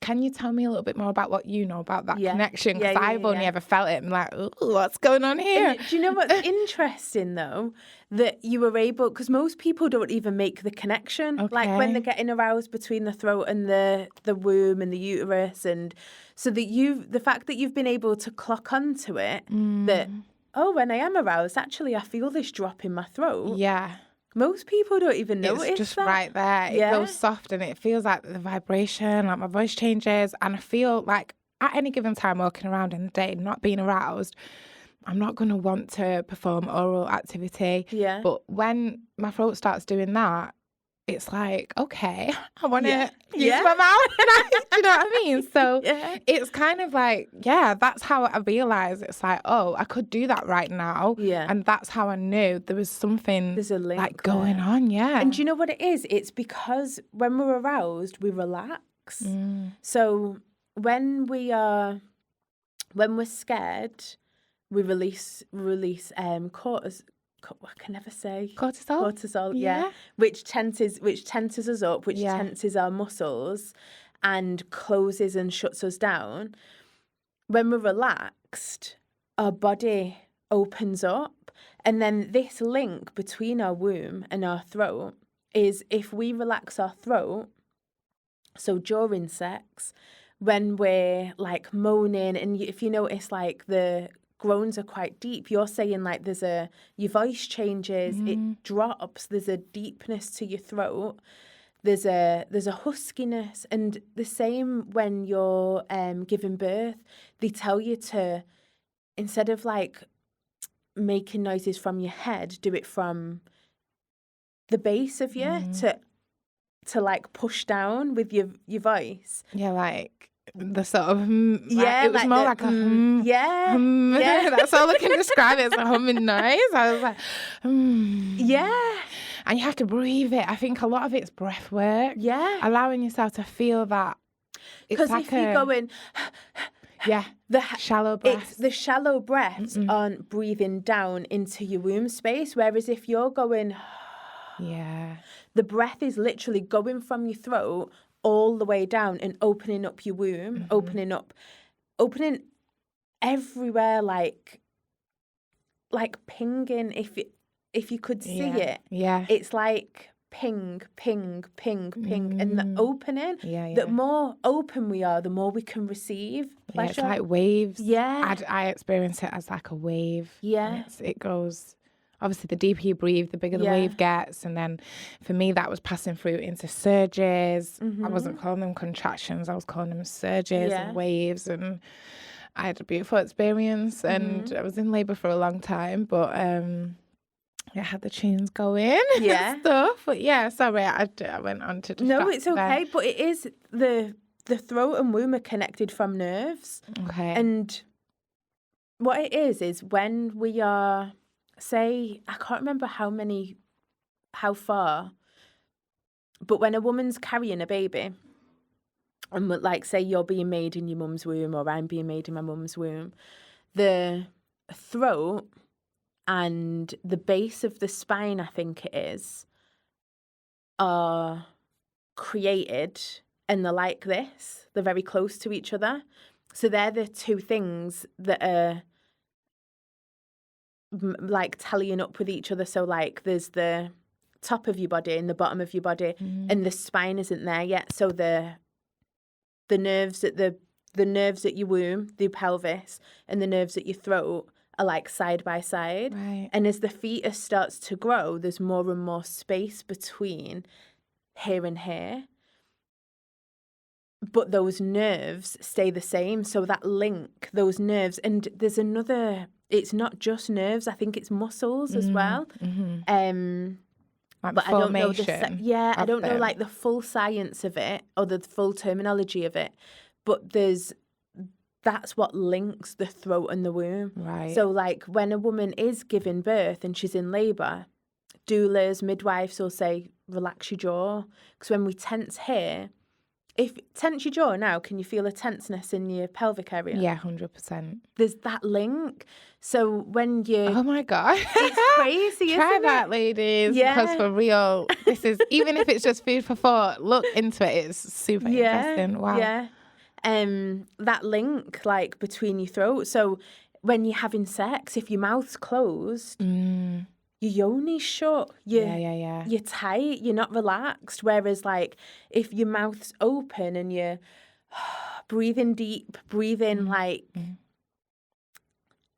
can you tell me a little bit more about what you know about that connection? Because I've only ever felt it. I'm like, ooh, what's going on here? And do you know what's interesting, though? That you were able, because most people don't even make the connection. Okay. Like when they're getting aroused between the throat and the womb and the uterus. And so that the fact that you've been able to clock onto it, that, when I am aroused, actually I feel this drop in my throat. Yeah. Most people don't even notice that. It's just right there. It goes soft and it feels like the vibration, like my voice changes. And I feel like at any given time walking around in the day, not being aroused, I'm not going to want to perform oral activity. Yeah. But when my throat starts doing that, it's like, okay, I want to use my mouth. Do you know what I mean? So it's kind of like, that's how I realised it's like, I could do that right now. Yeah. And that's how I knew there was something There's a link like going on. Yeah. And do you know what it is? It's because when we're aroused, we relax. So when we're scared, we release cortisol. I can never say cortisol, which tenses us up, which tenses our muscles, and closes and shuts us down. When we're relaxed, our body opens up, and then this link between our womb and our throat is if we relax our throat. So during sex, when we're like moaning, and if you notice, like the groans are quite deep. You're saying like your voice changes, it drops. There's a deepness to your throat. There's a huskiness, and the same when you're giving birth. They tell you to, instead of like making noises from your head, do it from the base of you to like push down with your voice. Yeah, like the sort of it was like more like a that's all I can describe it. It's a humming noise. I was like and you have to breathe it. I think a lot of it's breath work, allowing yourself to feel that, because like if you're going the shallow breaths, the shallow breaths aren't breathing down into your womb space, whereas if you're going the breath is literally going from your throat all the way down and opening up your womb, opening everywhere, like pinging. If you could see it, it's like ping, ping, ping, ping, and the opening. The more open we are, the more we can receive pleasure. It's like waves. I experience it as like a wave. It goes. Obviously, the deeper you breathe, the bigger the wave gets. And then for me, that was passing through into surges. I wasn't calling them contractions. I was calling them surges and waves. And I had a beautiful experience. And I was in labour for a long time. But I had the tunes going and stuff. But sorry, I went on to distract. No, it's okay. But it is the throat and womb are connected from nerves. Okay. And what it is when we are... Say, I can't remember how far But when a woman's carrying a baby, and like say you're being made in your mum's womb or I'm being made in my mum's womb, the throat and the base of the spine, I think it is, are created and they're like this. They're very close to each other. So they're the two things that are like tallying up with each other. So like there's the top of your body and the bottom of your body, and the spine isn't there yet. So the nerves at the nerves at your womb, the pelvis, and the nerves at your throat are like side by side. Right. And as the fetus starts to grow, there's more and more space between here and here. But those nerves stay the same. So that link, those nerves, and there's another, it's not just nerves, I think it's muscles as well. Like but I don't know I don't know them. like the full science of it or the full terminology of it. But that's what links the throat and the womb. Right. So like when a woman is giving birth and she's in labour, doulas, midwives will say, relax your jaw. Because when we tense here, tense your jaw now, can you feel a tenseness in your pelvic area? Yeah, 100%. There's that link. So when you... Oh my God. It's crazy, Try isn't that, it? ladies. Yeah. Because for real, this is, even if it's just food for thought, look into it. It's super interesting. Wow. Yeah. That link like between your throat. So when you're having sex, if your mouth's closed, your yoni's shut. You're tight. You're not relaxed. Whereas like if your mouth's open and you're breathing deep,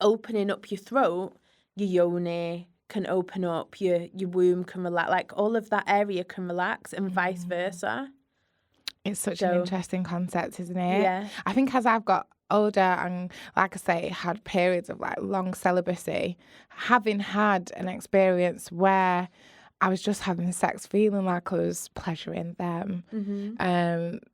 opening up your throat, your yoni can open up, your womb can relax. Like all of that area can relax and vice versa. It's such an interesting concept, isn't it? Yeah. I think as I've got older and, like I say, had periods of like long celibacy, having had an experience where I was just having sex feeling like I was pleasuring them,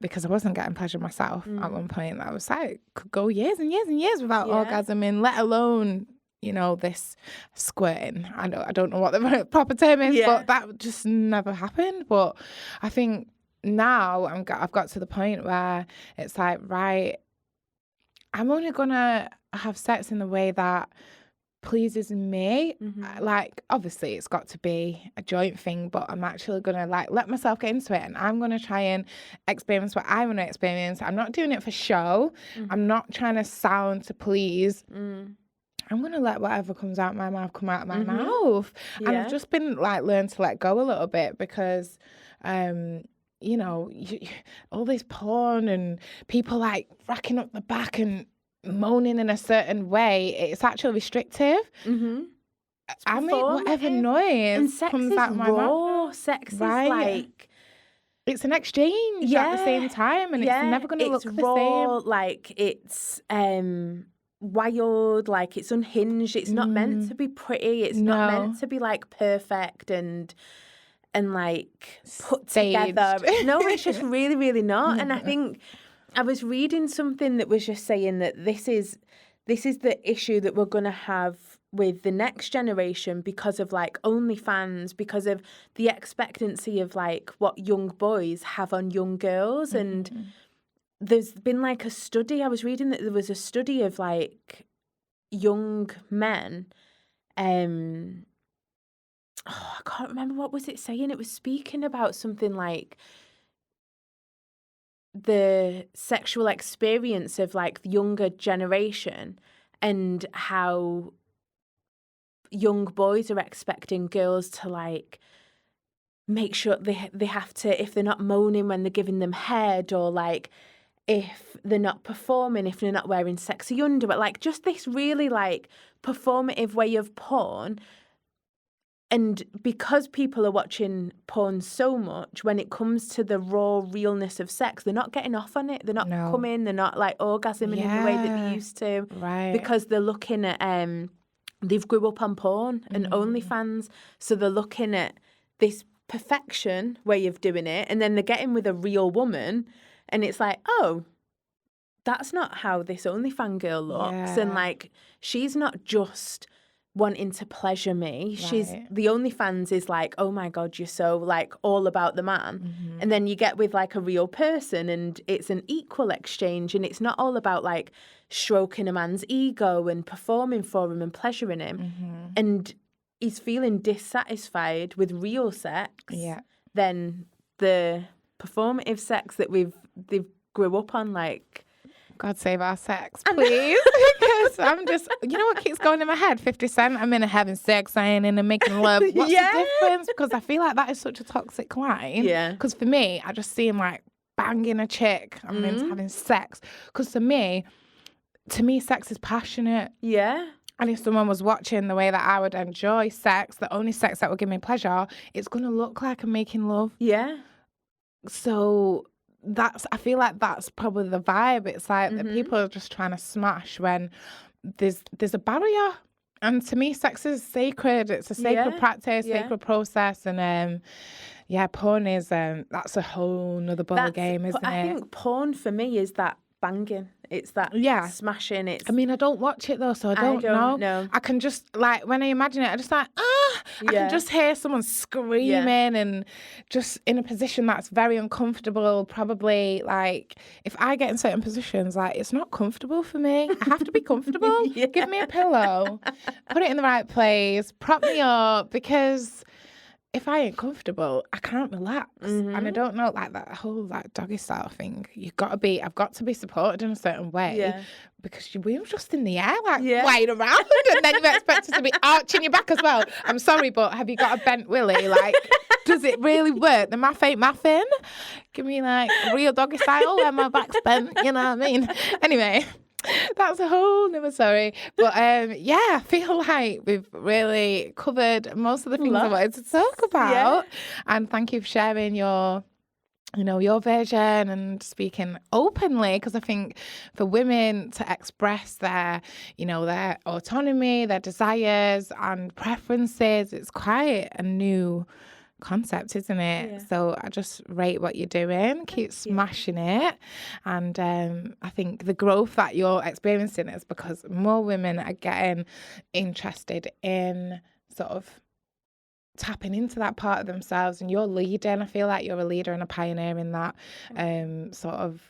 because I wasn't getting pleasure myself at one point. I was like, could go years and years and years without orgasming, let alone, you know, this squirting. I don't know what the proper term is, but that just never happened. But I think now I've got to the point where it's like, right, I'm only gonna have sex in the way that pleases me. Like, obviously it's got to be a joint thing, but I'm actually gonna like let myself get into it, and I'm gonna try and experience what I want to experience. I'm not doing it for show. I'm not trying to sound to please. I'm gonna let whatever comes out my mouth come out of my mouth. And I've just been like learned to let go a little bit because you know, all this porn and people like racking up the back and moaning in a certain way, it's actually restrictive. I make whatever noise comes out my mouth. Sex is like... It's an exchange at the same time, and it's never going to look the raw, same. Like, it's wild, like, it's unhinged. It's not meant to be pretty. It's not meant to be, like, perfect and like put together. No, it's just really, really not. And I think I was reading something that was just saying that this is the issue that we're going to have with the next generation because of like OnlyFans, because of the expectancy of like what young boys have on young girls. And there's been like a study, I was reading that there was a study of like young men, I can't remember, what was it saying? It was speaking about something like the sexual experience of like the younger generation and how young boys are expecting girls to like make sure they have to, if they're not moaning when they're giving them head, or like if they're not performing, if they're not wearing sexy underwear, like just this really like performative way of porn. And because people are watching porn so much, when it comes to the raw realness of sex, they're not getting off on it. They're not coming. They're not like orgasming in the way that they used to. Right. Because they're looking at, they've grew up on porn and OnlyFans. So they're looking at this perfection way of doing it. And then they're getting with a real woman. And it's like, oh, that's not how this OnlyFans girl looks. And like, she's not just wanting to pleasure me. She's the OnlyFans is like, oh my God, you're so like all about the man. And then you get with like a real person and it's an equal exchange, and it's not all about like stroking a man's ego and performing for him and pleasuring him. And he's feeling dissatisfied with real sex than the performative sex that they've grew up on. Like, God save our sex, please. Because I'm just, you know what keeps going in my head? 50 Cent, I'm into having sex, I ain't into making love. What's the difference? Because I feel like that is such a toxic line. Yeah. Because for me, I just see him like banging a chick. I'm into having sex. Because to me, sex is passionate. Yeah. And if someone was watching the way that I would enjoy sex, the only sex that would give me pleasure, it's going to look like I'm making love. Yeah. So I feel like that's probably the vibe. It's like that people are just trying to smash when there's a barrier. And to me, sex is sacred. It's a sacred practice, sacred process. And porn is, that's a whole nother ball game, isn't it? I think porn for me is that banging. It's that smashing. It's. I mean, I don't watch it though, so I don't know. I can just like when I imagine it, I just like I can just hear someone screaming and just in a position that's very uncomfortable. Probably like if I get in certain positions, like it's not comfortable for me. I have to be comfortable. Give me a pillow, put it in the right place, prop me up, because if I ain't comfortable, I can't relax. And I don't know, like that whole like doggy style thing. I've got to be supported in a certain way because we're just in the air, like flying around, and then you're expected to be arching your back as well. I'm sorry, but have you got a bent willy? Like, does it really work? The math ain't mathing. Give me like a real doggy style where my back's bent, you know what I mean? Anyway. That's a whole nother story. But I feel like we've really covered most of the things I wanted to talk about. And thank you for sharing your version and speaking openly, because I think for women to express their autonomy, their desires and preferences, it's quite a new concept, isn't it? Yeah. So I just rate what you're doing. Keep smashing it. And I think the growth that you're experiencing is because more women are getting interested in sort of tapping into that part of themselves, and you're leading. I feel like you're a leader and a pioneer in that sort of,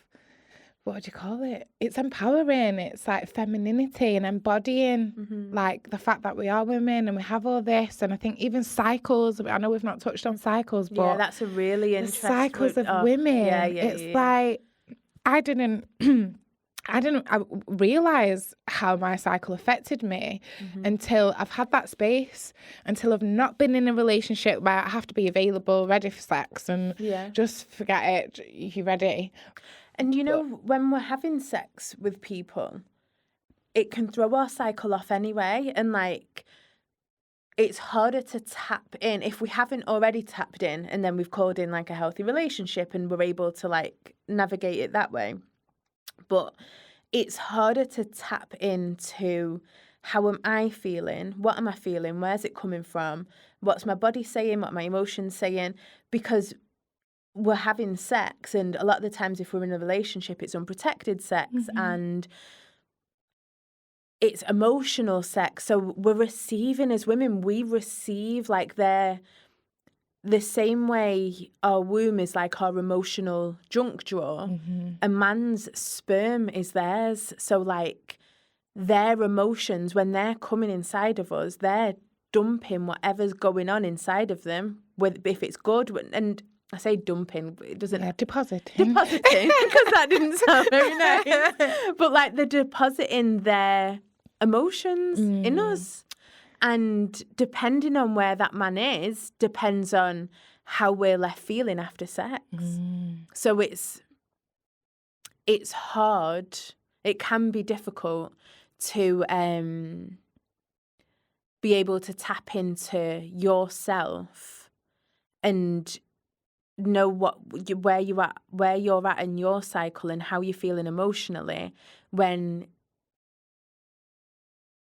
what would you call it? It's empowering. It's like femininity and embodying like the fact that we are women and we have all this. And I think even cycles, I know we've not touched on cycles, but that's a really interesting cycles of women. It's like I didn't realize how my cycle affected me until I've had that space, until I've not been in a relationship where I have to be available, ready for sex, and just forget it. You ready? And when we're having sex with people, it can throw our cycle off anyway. And like, it's harder to tap in if we haven't already tapped in, and then we've called in like a healthy relationship and we're able to like navigate it that way. But it's harder to tap into how am I feeling? What am I feeling? Where's it coming from? What's my body saying? What are my emotions saying? Because we're having sex, and a lot of the times if we're in a relationship, it's unprotected sex and it's emotional sex. So we're receiving, as women, we receive like the same way our womb is like our emotional junk drawer. A man's sperm is theirs. So like their emotions, when they're coming inside of us, they're dumping whatever's going on inside of them, if it's good. And I say dumping, it doesn't... Yeah, depositing, because that didn't sound very nice. But like they're depositing their emotions in us. And depending on where that man is, depends on how we're left feeling after sex. So it's hard. It can be difficult to be able to tap into yourself and know where you're at in your cycle and how you're feeling emotionally when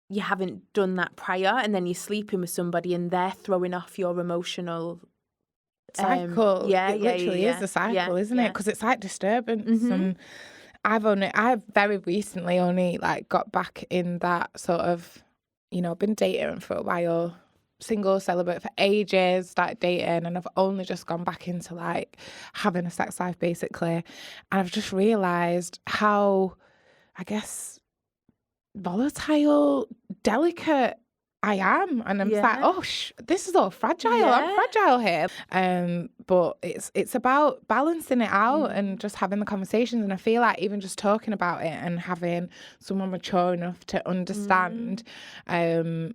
you haven't done that prior, and then you're sleeping with somebody and they're throwing off your emotional cycle. It literally is a cycle, isn't it? Because it's like disturbance. And I've very recently only like got back in that sort of been dating for a while, single, celibate for ages, started dating, and I've only just gone back into like having a sex life basically. And I've just realised how, I guess, volatile, delicate I am. And I'm just like, oh, this is all fragile. I'm fragile here. But it's about balancing it out and just having the conversations. And I feel like even just talking about it and having someone mature enough to understand and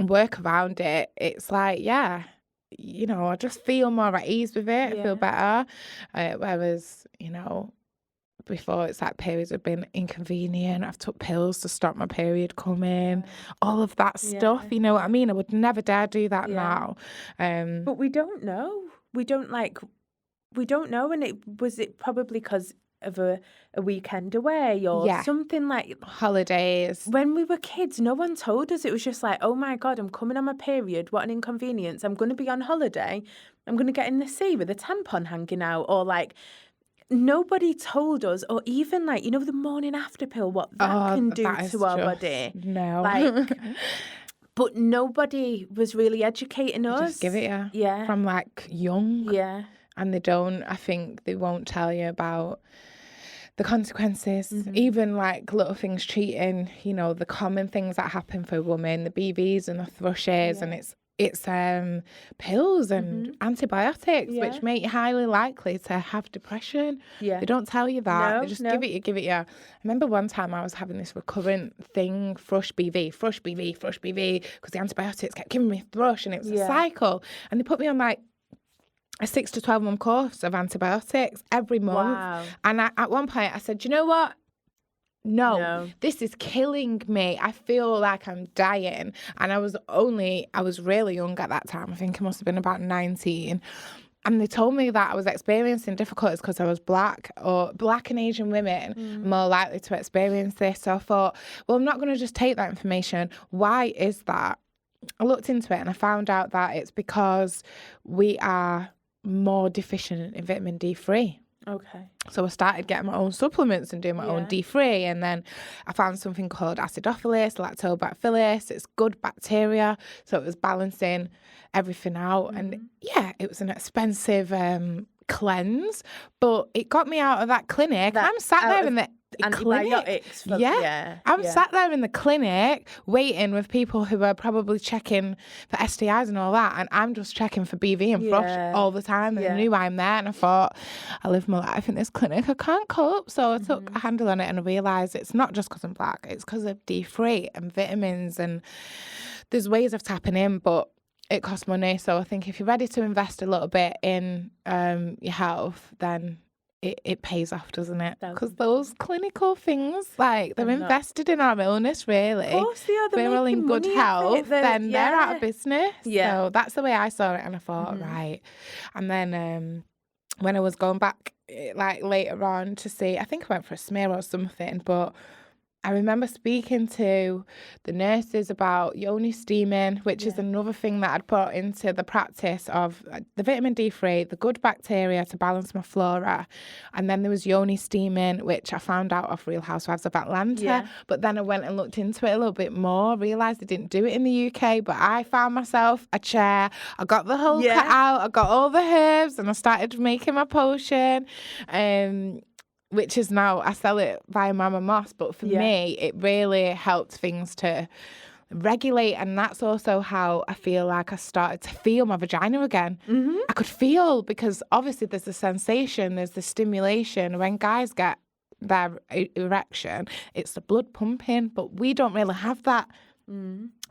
work around it, it's like, I just feel more at ease with it. I feel better. Whereas, before, it's like periods have been inconvenient. I've took pills to stop my period coming. All of that stuff, you know what I mean? I would never dare do that now. But we don't know. We don't know. And it probably because of a weekend away or something like holidays. When we were kids, no one told us. It was just like, oh my God, I'm coming on my period. What an inconvenience. I'm going to be on holiday. I'm going to get in the sea with a tampon hanging out, or like, nobody told us, or even like, the morning after pill, what that can do to our body. No. Like, but nobody was really educating us. Just give it from like young. Yeah. And I think they won't tell you about the consequences, even like little things, cheating, the common things that happen for a woman, the BVs and the thrushes, and it's pills and antibiotics, which make you highly likely to have depression. They don't tell you that. They just give it you. I remember one time I was having this recurrent thing, thrush BV, because the antibiotics kept giving me thrush, and it was a cycle. And they put me on like a 6 to 12 month course of antibiotics every month. Wow. And at one point I said, you know what? No, this is killing me. I feel like I'm dying. And I was really young at that time. I think I must have been about 19. And they told me that I was experiencing difficulties because I was black, or black and Asian women are more likely to experience this. So I thought, well, I'm not going to just take that information. Why is that? I looked into it and I found out that it's because we are more deficient in vitamin D3. Okay. So I started getting my own supplements and doing my own D3, and then I found something called acidophilus, lactobacillus. It's good bacteria, so it was balancing everything out. And it was an expensive cleanse, but it got me out of that clinic. I'm sat there in the antibiotics. I'm sat there in the clinic waiting with people who are probably checking for STIs and all that, and I'm just checking for BV and thrush all the time. And I knew I'm there, and I thought, I live my life in this clinic, I can't cope. So I took a handle on it, and I realised it's not just because I'm black, it's because of D3 and vitamins, and there's ways of tapping in, but it costs money. So I think if you're ready to invest a little bit in your health, then it pays off, doesn't it? Because those clinical things, like, they're invested in our illness, really. Of course they are. If we're all in good health, then they're out of business. Yeah. So that's the way I saw it, and I thought, right. And then when I was going back, like, later on to see, I think I went for a smear or something, but I remember speaking to the nurses about yoni steaming, which is another thing that I'd put into the practice of the vitamin D3, the good bacteria to balance my flora. And then there was yoni steaming, which I found out off Real Housewives of Atlanta. Yeah. But then I went and looked into it a little bit more, realised they didn't do it in the UK, but I found myself a chair. I got the whole cut out, I got all the herbs, and I started making my potion. Which is now, I sell it via Mama Moss, but for me, it really helped things to regulate. And that's also how I feel like I started to feel my vagina again. I could feel, because obviously there's the sensation, there's the stimulation. When guys get their erection, it's the blood pumping, but we don't really have that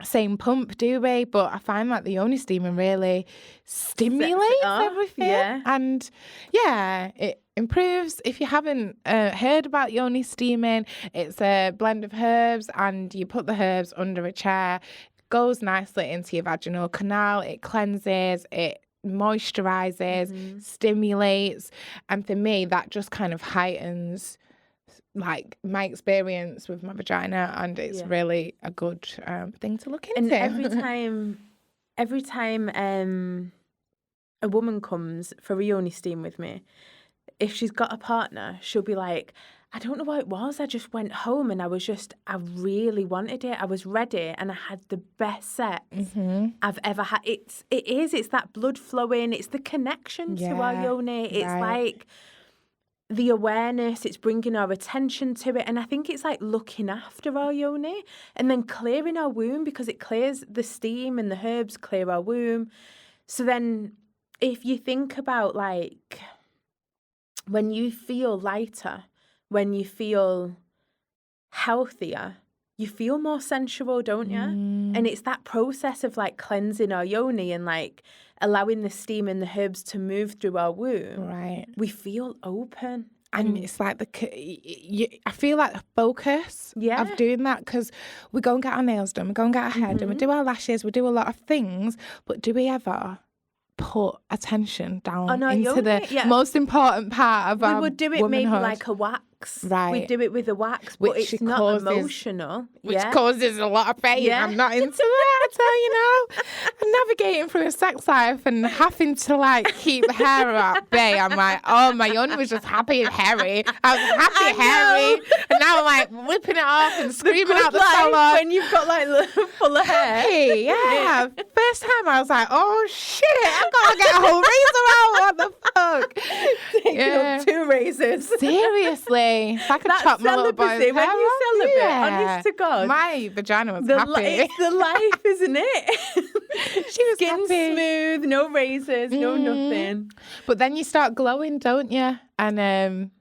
same pump, do we? But I find that the yoni steaming really stimulates everything. And it improves. If you haven't heard about yoni steaming, it's a blend of herbs, and you put the herbs under a chair. It goes nicely into your vaginal canal. It cleanses, it moisturizes, stimulates. And for me, that just kind of heightens like my experience with my vagina, and it's really a good thing to look into. And every time a woman comes for a yoni steam with me, if she's got a partner, she'll be like, I don't know what it was. I just went home and I really wanted it. I was ready and I had the best sex I've ever had. It's that blood flowing. It's the connection to our yoni. It's like the awareness. It's bringing our attention to it. And I think it's like looking after our yoni and then clearing our womb, because it clears the steam and the herbs clear our womb. So then if you think about like when you feel lighter, when you feel healthier, you feel more sensual, don't you? And it's that process of like cleansing our yoni and like allowing the steam and the herbs to move through our womb. Right. We feel open. And it's like I feel like the focus of doing that, because we go and get our nails done, we go and get our hair done, we do our lashes, we do a lot of things, but do we ever put attention down into the most important part of our womanhood? We would do it maybe like a wax. Right. We do it with a wax, but it's not emotional. Which causes a lot of pain. I'm not into that, so, you know. I'm navigating through a sex life and having to, like, keep the hair at bay. I'm like, oh, my yoni was just happy and hairy. I was happy and hairy. And now I'm, like, whipping it off and screaming out the salon. When you've got, like, full of hair. Hey, yeah. First time I was like, oh, shit, I've got to get a whole razor out. What the fuck? Taking up 2 razors. Seriously. If I could chop my little boy's hair when you celebrate, honest to God. My vagina was happy. It's the life, isn't it? She was Skin happy. Smooth, no razors, no nothing. But then you start glowing, don't you? And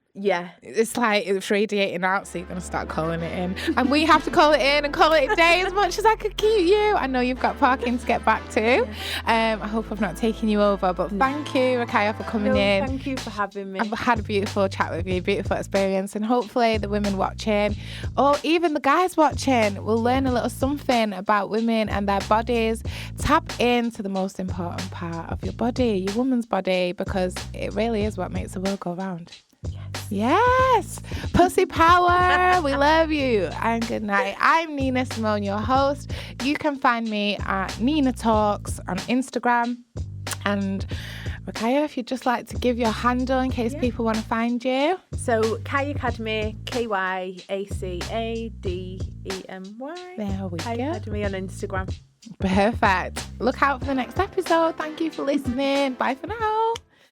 it's like it's radiating out, so you're going to start calling it in. And we have to call it in and call it a day as much as I could keep you. I know you've got parking to get back to. I hope I've not taken you over, but thank you, Rukayah, for coming in. Thank you for having me. I've had a beautiful chat with you, beautiful experience, and hopefully the women watching, or even the guys watching, will learn a little something about women and their bodies. Tap into the most important part of your body, your woman's body, because it really is what makes the world go round. Yes. Pussy power. We love you. And good night. I'm Neenagh Simone, your host. You can find me at Neenagh Talks on Instagram. And Rukayah, if you'd just like to give your handle in case people want to find you. So Kyacademy, Kyacademy. There we go. Kyacademy on Instagram. Perfect. Look out for the next episode. Thank you for listening. Bye for now.